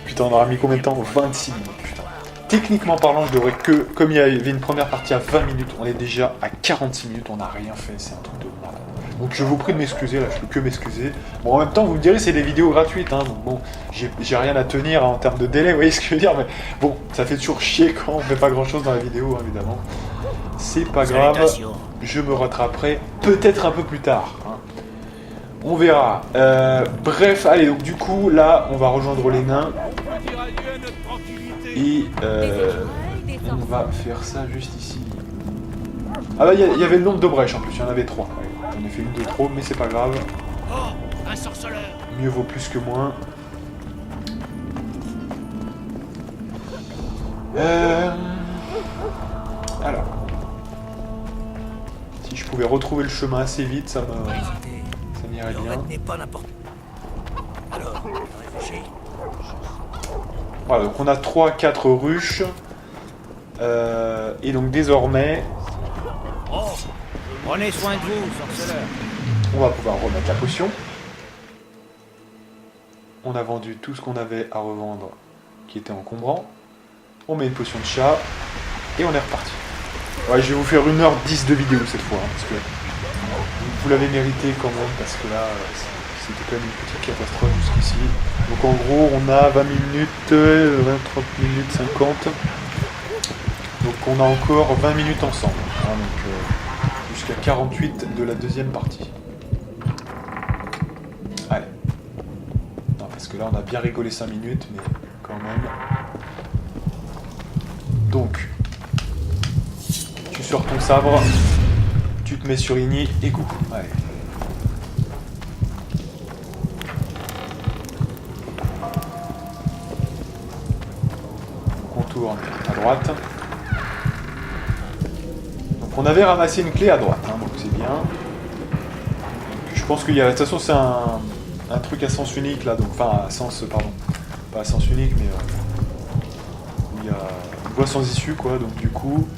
Putain, on aura mis combien de temps? 26 minutes, putain. Techniquement parlant, je devrais que, comme il y avait une première partie à 20 minutes, on est déjà à 46 minutes, on n'a rien fait, c'est un truc de malade. Donc je vous prie de m'excuser, là je peux que m'excuser. Bon, en même temps, vous me direz, c'est des vidéos gratuites, hein, donc bon, j'ai rien à tenir en termes de délai, vous voyez ce que je veux dire, mais bon, ça fait toujours chier quand on fait pas grand chose dans la vidéo, hein, évidemment. C'est pas grave, je me rattraperai peut-être un peu plus tard. Hein. On verra. Bref, allez, donc du coup, là, on va rejoindre les nains. Et on va faire ça juste ici. Ah bah, il y avait le nombre de brèches en plus, il y en avait 3. On a fait une de trop, mais c'est pas grave. Oh, un sorceleur. Mieux vaut plus que moins. Alors. Si je pouvais retrouver le chemin assez vite, ça m'irait bien. n'est pas n'importe. Alors, réfléchis. Voilà, donc on a 3-4 ruches. Et donc désormais, Oh, prenez soin de vous, sorceleur. on va pouvoir remettre la potion. On a vendu tout ce qu'on avait à revendre qui était encombrant. On met une potion de chat. Et on est reparti. Ouais, je vais vous faire 1h10 de vidéo cette fois. Parce que vous l'avez mérité quand même. Parce que là, c'était quand même une petite catastrophe jusqu'ici. Donc en gros, on a 20 minutes, 20, 30 minutes, 50. Donc on a encore 20 minutes ensemble. Hein, donc jusqu'à 48 de la deuxième partie. Allez. Non, parce que là, on a bien rigolé 5 minutes, mais quand même. Donc, tu sors ton sabre, tu te mets sur Igni et go. Allez. On tourne à droite. Donc on avait ramassé une clé à droite, hein, donc c'est bien. Je pense qu'il y a... De toute façon c'est un truc à sens unique là, donc enfin à sens... Pardon. Pas à sens unique mais... où il y a une voie sans issue quoi, donc du coup...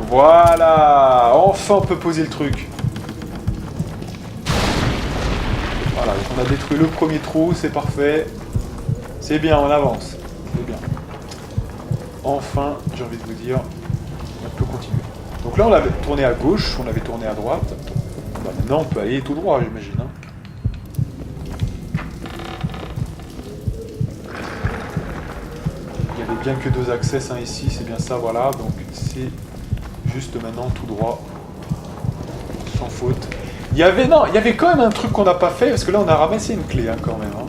Voilà. Enfin on peut poser le truc. Voilà, donc on a détruit le premier trou, c'est parfait. C'est bien, on avance. C'est bien. Enfin, j'ai envie de vous dire, on peut continuer. Donc là, on avait tourné à gauche, on avait tourné à droite. Bah, maintenant, on peut aller tout droit, j'imagine. Hein. Il y avait bien que 2 accès hein, ici, c'est bien ça, voilà. Donc c'est juste maintenant tout droit, sans faute. Il y avait quand même un truc qu'on n'a pas fait, parce que là, on a ramassé une clé hein, quand même. Hein.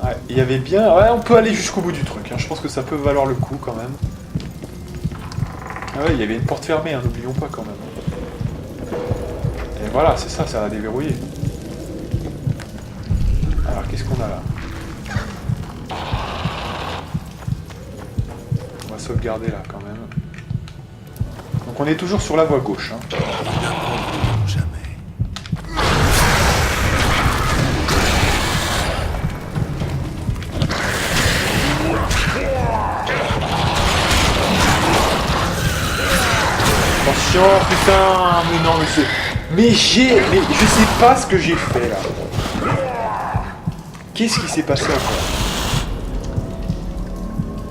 Ouais, il y avait bien... Ouais, on peut aller jusqu'au bout du truc. Hein. Je pense que ça peut valoir le coup quand même. Ah ouais, il y avait une porte fermée, hein, n'oublions pas quand même. Et voilà, c'est ça, ça a déverrouillé. Alors, qu'est-ce qu'on a là? On va sauvegarder là quand même. Donc on est toujours sur la voie gauche. Hein. Attention, putain, mais non, mais c'est... Mais je sais pas ce que j'ai fait, là. Qu'est-ce qui s'est passé encore?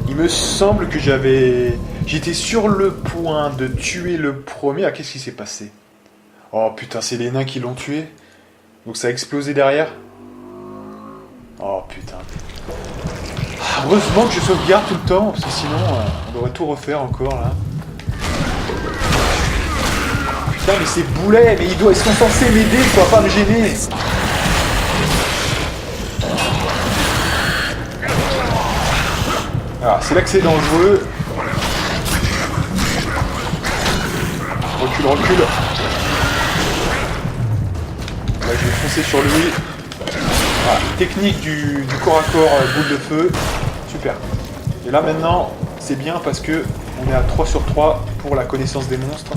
Il me semble que j'étais sur le point de tuer le premier... Ah, qu'est-ce qui s'est passé? Oh, putain, c'est les nains qui l'ont tué? Donc ça a explosé derrière? Oh, putain. Heureusement que je sauvegarde tout le temps, parce que sinon, on devrait tout refaire encore, là. Putain mais c'est boulet, mais ils sont censés m'aider quoi, pas me gêner. Alors c'est là que c'est dangereux. Recule, recule. Là je vais foncer sur lui. Voilà, technique du corps à corps boule de feu. Super. Et là maintenant, c'est bien parce que on est à 3 sur 3 pour la connaissance des monstres.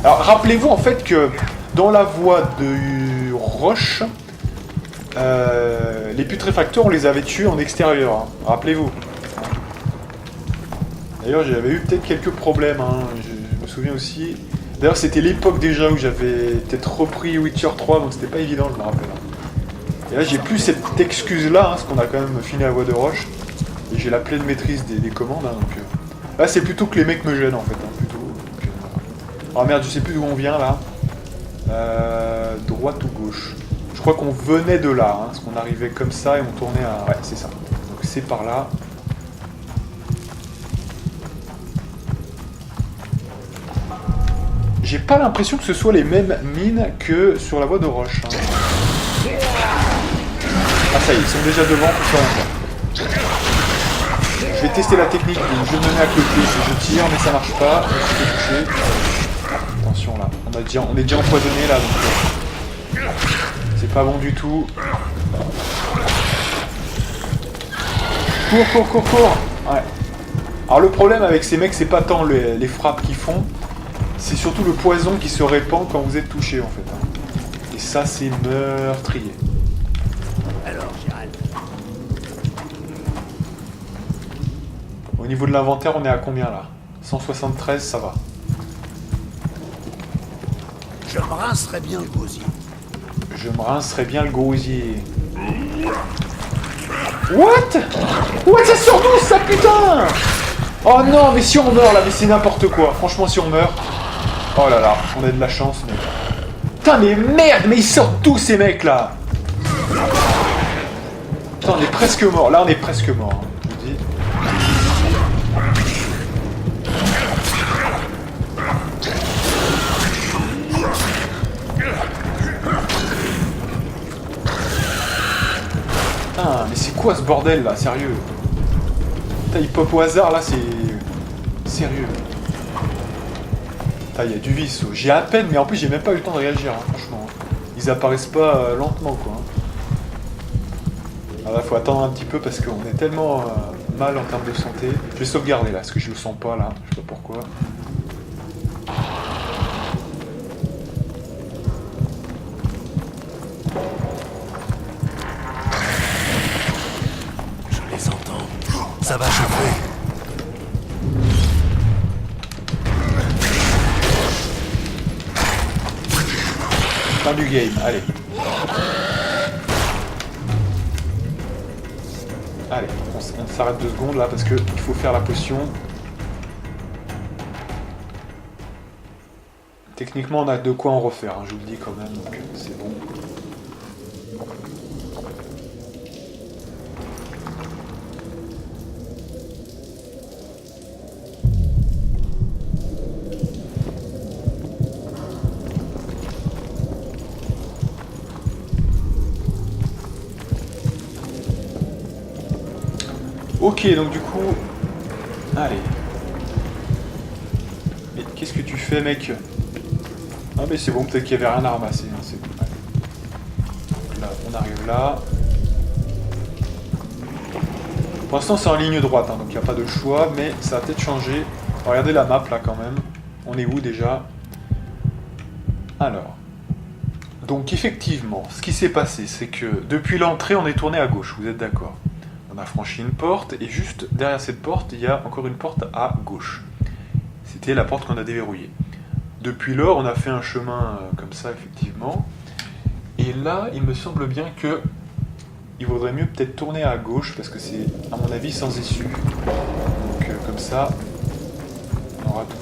Alors rappelez-vous en fait que dans la voie de Roche, les putréfacteurs on les avait tués en extérieur, hein. Rappelez-vous. D'ailleurs j'avais eu peut-être quelques problèmes, hein. Je me souviens aussi. D'ailleurs c'était l'époque déjà où j'avais peut-être repris Witcher 3, donc c'était pas évident, je me rappelle. Et là j'ai plus cette excuse là, hein, parce qu'on a quand même fini la voie de Roche. Et j'ai la pleine maîtrise des commandes, hein, donc... Là c'est plutôt que les mecs me gênent en fait, hein, plutôt. Oh merde, je sais plus d'où on vient là. Droite ou gauche? Je crois qu'on venait de là, hein, parce qu'on arrivait comme ça et on tournait à... Ouais, c'est ça. Donc c'est par là. J'ai pas l'impression que ce soit les mêmes mines que sur la voie de roche. Hein. Ah ça y est, ils sont déjà devant. Je vais tester la technique. Donc je me mets à côté, je tire, mais ça marche pas. Je suis touché. Attention là, on est déjà empoisonné là. Donc c'est pas bon du tout. Cours. Ouais. Alors le problème avec ces mecs, c'est pas tant les frappes qu'ils font, c'est surtout le poison qui se répand quand vous êtes touché en fait. Et ça, c'est meurtrier. Alors, Gérald, Au niveau de l'inventaire, on est à combien là? 173, ça va. je me rincerais bien le gosier. Je me rincerais bien le gosier. What? What, ça sort d'où ça, putain? Oh non, mais si on meurt là, mais c'est n'importe quoi. Franchement, si on meurt... Oh là là, on a de la chance, mais... Putain, mais merde, mais ils sortent tous ces mecs là. Putain, on est presque mort. Là, on est presque mort, hein, je vous dis. Putain, mais c'est quoi ce bordel là, sérieux? Putain, il pop au hasard là, c'est... Sérieux. Putain, il y a du vice. J'ai à peine, mais en plus j'ai même pas eu le temps de réagir, hein, franchement. Ils apparaissent pas lentement quoi. Alors là, faut attendre un petit peu parce qu'on est tellement mal en termes de santé. Je vais sauvegarder là, parce que je le sens pas là, je sais pas pourquoi. Je les entends. Ça va chauffer. Fin du game, allez. Allez, on s'arrête 2 secondes là parce que il faut faire la potion. Techniquement, on a de quoi en refaire, hein, je vous le dis quand même, donc c'est bon. Ok, donc du coup... Allez. Mais qu'est-ce que tu fais, mec? Ah mais c'est bon, peut-être qu'il y avait rien à ramasser. Hein, c'est bon. Allez. Là, on arrive là. Pour l'instant, c'est en ligne droite, hein, donc il n'y a pas de choix, mais ça va peut-être changer. Regardez la map, là, quand même. On est où, déjà? Alors. Donc, effectivement, ce qui s'est passé, c'est que depuis l'entrée, on est tourné à gauche, vous êtes d'accord? On a franchi une porte, et juste derrière cette porte, il y a encore une porte à gauche. C'était la porte qu'on a déverrouillée. Depuis lors, on a fait un chemin comme ça, effectivement. Et là, il me semble bien que il vaudrait mieux peut-être tourner à gauche, parce que c'est, à mon avis, sans issue. Donc, comme ça, on aura tout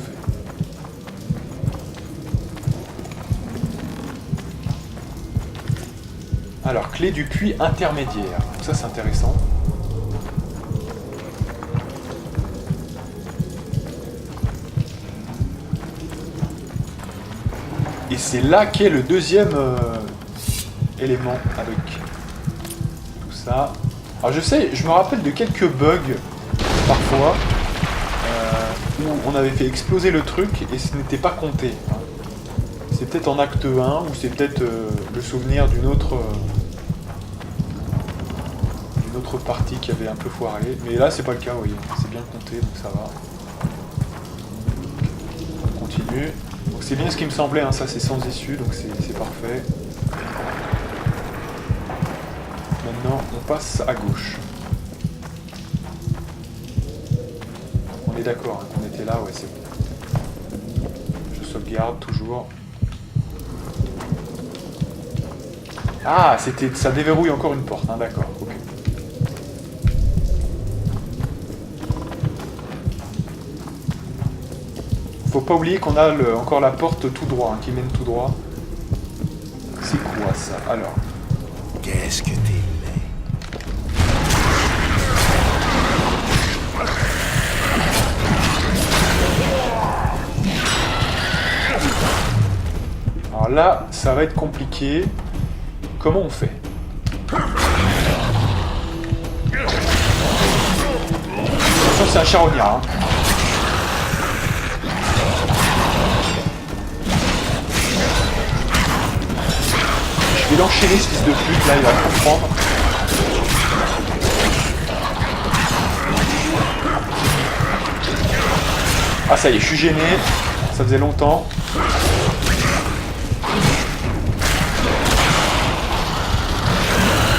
fait. Alors, clé du puits intermédiaire. Donc ça, c'est intéressant. Et c'est là qu'est le deuxième élément avec tout ça. Alors je me rappelle de quelques bugs parfois où on avait fait exploser le truc et ce n'était pas compté. Hein. C'est peut-être en acte 1 ou c'est peut-être le souvenir d'une autre partie qui avait un peu foiré. Mais là c'est pas le cas, vous voyez, c'est bien compté donc ça va. On continue. Donc c'est bien ce qui me semblait, hein, ça c'est sans issue, donc c'est parfait. Maintenant, on passe à gauche. On est d'accord, hein, qu'on était là, ouais, c'est bon. Je sauvegarde toujours. Ah, ça déverrouille encore une porte, hein, d'accord, ok. Faut pas oublier qu'on a encore la porte tout droit, hein, qui mène tout droit. C'est quoi ça? Alors. Qu'est-ce que t'es laid. là, ça va être compliqué. Comment on fait? Attention, c'est un charognard. Hein. Je vais l'enchaîner, ce fils de pute, là, il va comprendre. Ah, ça y est, je suis gêné. Ça faisait longtemps.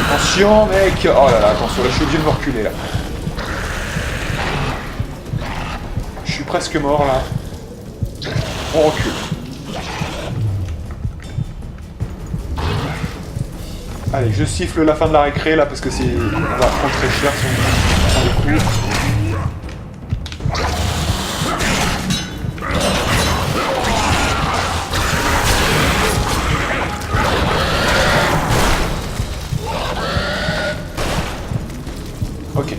Attention, mec! Oh là là, attention, là, je suis obligé de me reculer, là. Je suis presque mort, là. On recule. Allez, je siffle la fin de la récré, là, parce que c'est... On va prendre très cher si on prend des coups. Ok.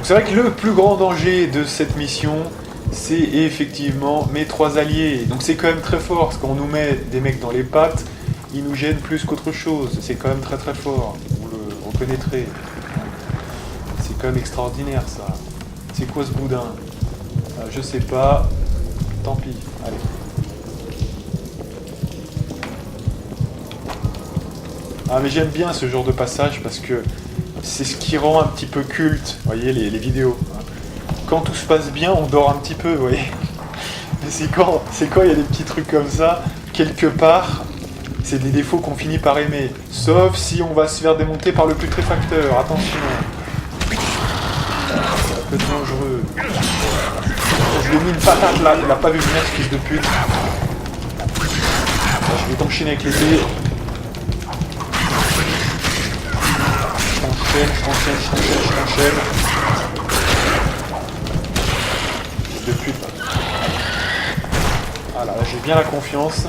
C'est vrai que le plus grand danger de cette mission, c'est effectivement mes 3 alliés. Donc c'est quand même très fort, parce qu'on nous met des mecs dans les pattes, ils nous gênent plus qu'autre chose. C'est quand même très très fort, vous le reconnaîtrez. C'est quand même extraordinaire ça. C'est quoi ce boudin? Je sais pas. Tant pis, allez. Ah mais j'aime bien ce genre de passage parce que c'est ce qui rend un petit peu culte, vous voyez, les vidéos. Quand tout se passe bien, on dort un petit peu, vous voyez. Mais c'est quand il y a des petits trucs comme ça, quelque part, c'est des défauts qu'on finit par aimer. Sauf si on va se faire démonter par le putréfacteur, attention. Ça peut être dangereux. Je lui ai mis une patate là, il a pas vu venir ce fils de pute. Là, je vais t'enchaîner avec l'épée. Je t'enchaîne. De pute. Ah là, j'ai bien la confiance.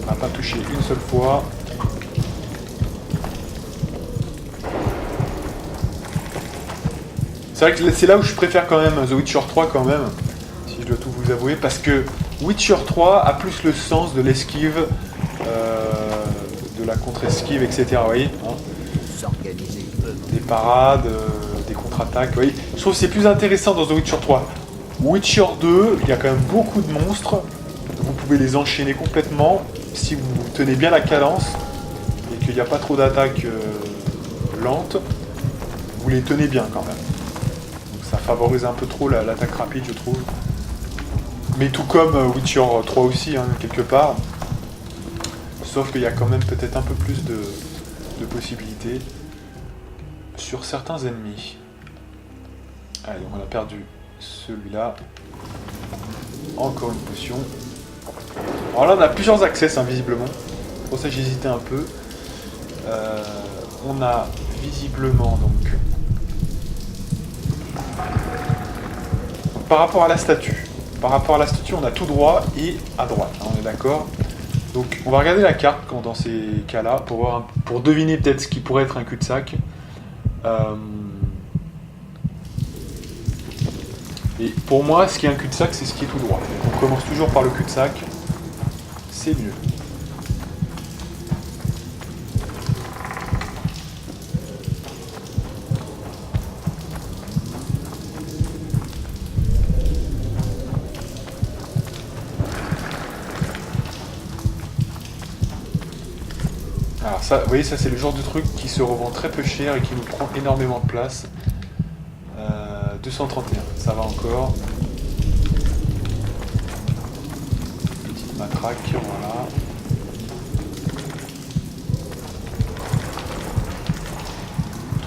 On n'a pas touché une seule fois. C'est vrai que c'est là où je préfère quand même The Witcher 3 quand même, si je dois tout vous avouer, parce que Witcher 3 a plus le sens de l'esquive, de la contre-esquive, etc. Vous voyez, hein, des parades, des contre-attaques. Vous voyez, je trouve que c'est plus intéressant dans The Witcher 3. Witcher 2, il y a quand même beaucoup de monstres. Vous pouvez les enchaîner complètement si vous tenez bien la cadence et qu'il n'y a pas trop d'attaques lentes. Vous les tenez bien quand même. Donc ça favorise un peu trop l'attaque rapide, je trouve. Mais tout comme Witcher 3 aussi, hein, quelque part. Sauf qu'il y a quand même peut-être un peu plus de possibilités sur certains ennemis. Allez, donc on a perdu celui-là. Encore une potion. Alors là, on a plusieurs accès, hein, visiblement. C'est pour ça que j'hésitais un peu. On a visiblement, donc... Par rapport à la statue. Par rapport à la statue, on a tout droit et à droite. Hein, on est d'accord. Donc on va regarder la carte dans ces cas-là pour deviner peut-être ce qui pourrait être un cul-de-sac. Et pour moi, ce qui est un cul-de-sac, c'est ce qui est tout droit. Donc on commence toujours par le cul-de-sac. C'est mieux. Alors ça, vous voyez, ça c'est le genre de truc qui se revend très peu cher et qui nous prend énormément de place. 231, ça va encore. Petite matraque, voilà.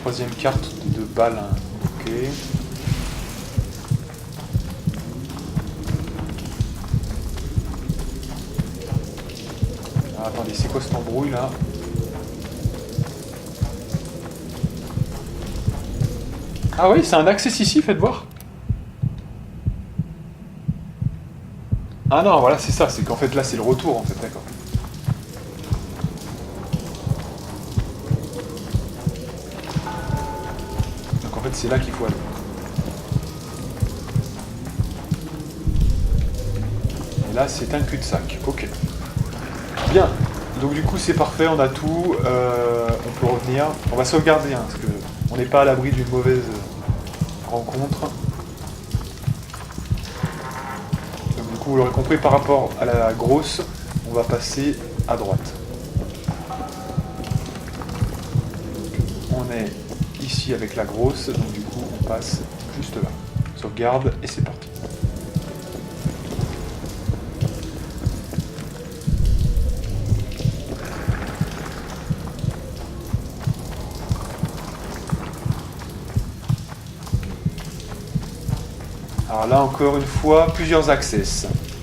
Troisième carte de balles, hein. Ok. Ah, attendez, c'est quoi cette embrouille là? Ah oui, c'est un access ici, faites voir. Ah non, voilà, c'est ça, c'est qu'en fait là c'est le retour en fait, d'accord. Donc en fait, c'est là qu'il faut aller. Et là, c'est un cul-de-sac. Ok. Bien. Donc du coup, c'est parfait, on a tout. On peut revenir. On va sauvegarder, hein, parce que on n'est pas à l'abri d'une mauvaise rencontre. Donc du coup, vous l'aurez compris, par rapport à la grosse, on va passer à droite. On est ici avec la grosse, donc du coup, on passe juste là. Sauvegarde, et c'est parti. Alors là encore une fois, plusieurs accès.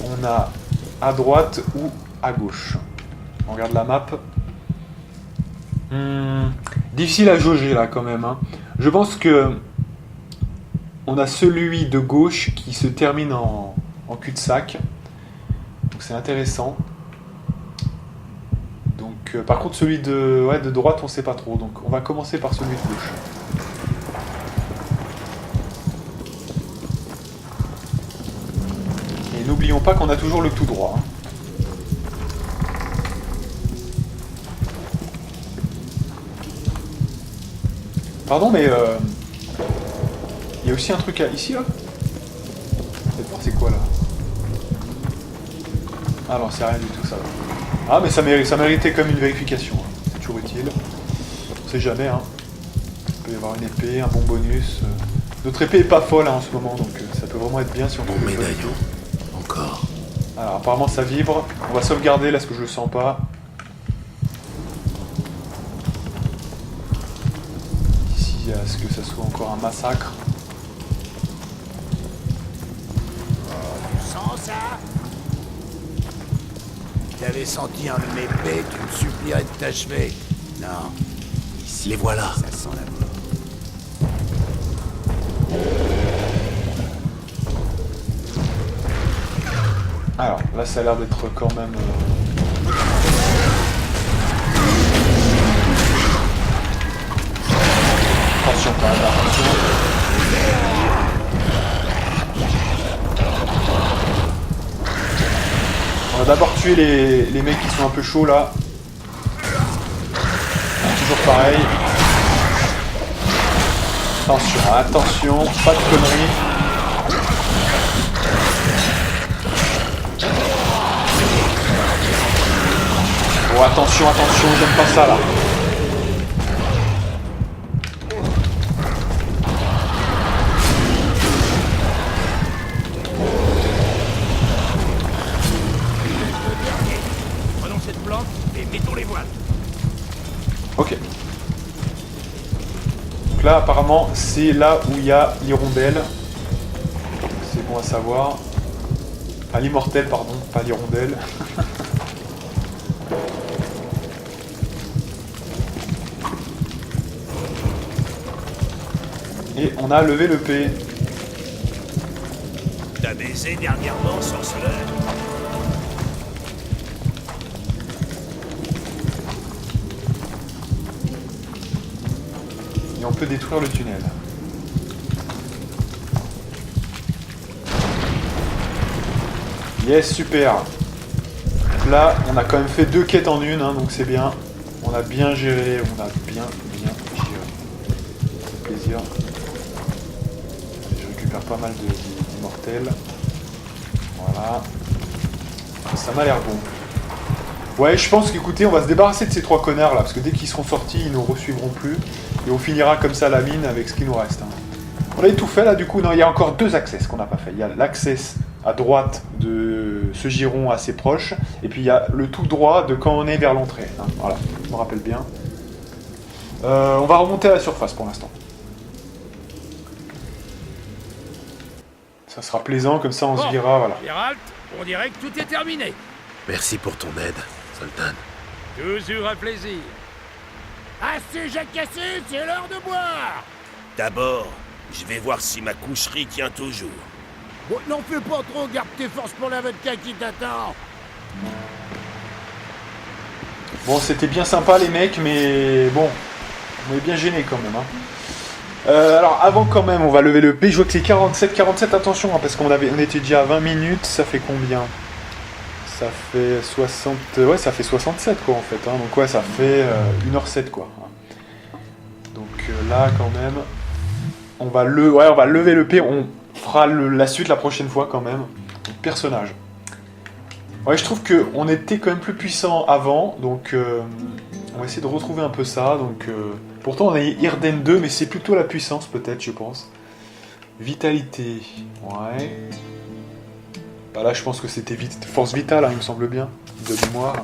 On a à droite ou à gauche. On regarde la map. Difficile à jauger là quand même. Hein. Je pense que on a celui de gauche qui se termine en cul-de-sac. Donc c'est intéressant. Donc par contre celui de droite on sait pas trop. Donc on va commencer par celui de gauche. N'oublions pas qu'on a toujours le tout droit. Hein. Pardon, mais il y a aussi un truc ici là. Peut-être voir c'est quoi là. Ah non, c'est rien du tout ça. Ah mais ça méritait comme une vérification. Hein. C'est toujours utile. On sait jamais. Hein. Il peut y avoir une épée, un bon bonus. Notre épée est pas folle hein, en ce moment, donc ça peut vraiment être bien si on trouve le médaillon. Encore. Alors apparemment ça vibre. On va sauvegarder là parce que je le sens pas. Ici à ce que ça soit encore un massacre. Tu sens ça? T'avais senti un de mes baies, tu me supplierais de t'achever. Non. Ici, les voilà. Ça sent la mort. Alors, là, ça a l'air d'être quand même... Attention quand même, attention. On va d'abord tuer les mecs qui sont un peu chauds, là. Toujours pareil. Attention, attention, pas de conneries. Oh, attention, attention, j'aime pas ça là. Prenons cette plante et mettons les voiles. Ok. Donc là, apparemment, c'est là où il y a l'hirondelle. C'est bon à savoir. Enfin, l'immortel, pardon, pas l'hirondelle. Et on a levé le P. T'as baisé dernièrement, sorceleur? Et on peut détruire le tunnel. Yes, super. Là, on a quand même fait 2 quêtes en une, hein, donc c'est bien. On a bien géré, on a bien géré. Ça fait plaisir. Je récupère pas mal d'immortels. Voilà. Ça m'a l'air bon. Ouais, je pense qu'écoutez, on va se débarrasser de ces 3 connards là, parce que dès qu'ils seront sortis, ils nous resuivront plus. Et on finira comme ça la mine avec ce qui nous reste. Hein. On avait tout fait là, du coup. Non, il y a encore 2 accès qu'on n'a pas fait. Il y a l'accès à droite de ce giron assez proche, et puis il y a le tout droit de quand on est vers l'entrée. Hein. Voilà, je me rappelle bien. On va remonter à la surface pour l'instant. Ça sera plaisant, comme ça on se dira, voilà. Geralt, on dirait que tout est terminé. Merci pour ton aide, Zoltan. Toujours un plaisir. Assez jacassé, c'est l'heure de boire. D'abord, je vais voir si ma coucherie tient toujours. Bon, n'en fais pas trop, garde tes forces pour la vodka qui t'attend. Bon, c'était bien sympa les mecs, mais bon, on est bien gênés quand même. Hein. Alors avant quand même, on va lever le P. Je vois que c'est 47, attention, hein, parce on était déjà à 20 minutes, ça fait combien? Ça fait 60... Ouais, ça fait 67 quoi en fait, hein. Donc ouais, ça fait 1h07 quoi. Donc là quand même, on va lever le P, on fera la suite la prochaine fois quand même. Donc, personnage. Ouais, je trouve qu'on était quand même plus puissant avant, donc on va essayer de retrouver un peu ça. Donc, pourtant on a Irden 2, mais c'est plutôt la puissance peut-être, je pense. Vitalité, ouais. Bah là je pense que c'était force vitale, hein, il me semble bien, de mémoire.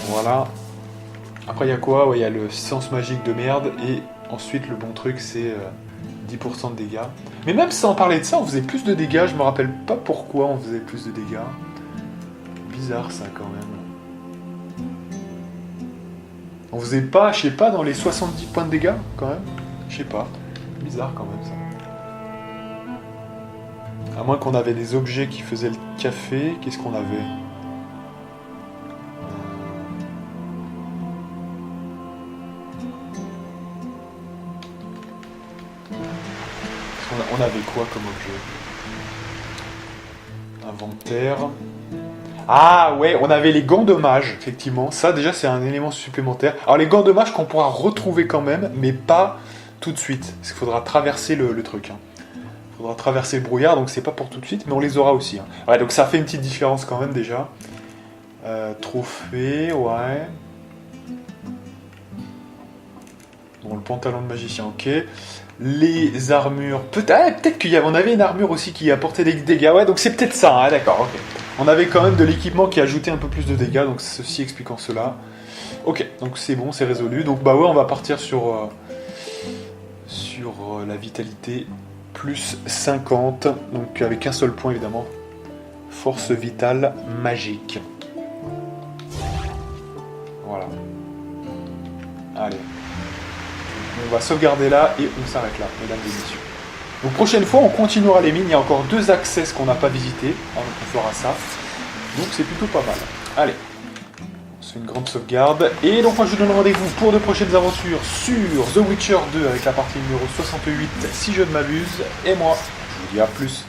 Voilà. Après il y a quoi? Ouais, il y a le sens magique de merde, et ensuite le bon truc c'est 10% de dégâts. Mais même sans parler de ça, on faisait plus de dégâts, je me rappelle pas pourquoi on faisait plus de dégâts. Bizarre ça quand même. On faisait pas, je sais pas, dans les 70 points de dégâts quand même. Je sais pas. Bizarre quand même ça. À moins qu'on avait des objets qui faisaient le café, qu'est-ce qu'on avait? On avait quoi comme objet? Inventaire. Ah ouais, on avait les gants de mage, effectivement. Ça déjà c'est un élément supplémentaire. Alors les gants de mage qu'on pourra retrouver quand même, mais pas tout de suite. Parce qu'il faudra traverser le truc. Il faudra traverser le brouillard, donc c'est pas pour tout de suite, mais on les aura aussi. Hein. Ouais, donc ça fait une petite différence quand même déjà. Trophée, ouais. Bon, le pantalon de magicien, ok. Les armures, peut-être qu'on avait une armure aussi qui apportait des dégâts, ouais, donc c'est peut-être ça, hein, d'accord, ok. On avait quand même de l'équipement qui ajoutait un peu plus de dégâts, donc ceci expliquant cela. Ok, donc c'est bon, c'est résolu, donc bah ouais, on va partir sur la vitalité, plus 50, donc avec un seul point évidemment. Force vitale magique. Voilà. Allez. On va sauvegarder là et on s'arrête là, mesdames et messieurs. Donc prochaine fois, on continuera les mines. Il y a encore 2 accès qu'on n'a pas visités. Donc on fera ça. Donc c'est plutôt pas mal. Allez, on se fait une grande sauvegarde. Et donc moi je vous donne rendez-vous pour de prochaines aventures sur The Witcher 2 avec la partie numéro 68, si je ne m'abuse. Et moi, je vous dis à plus.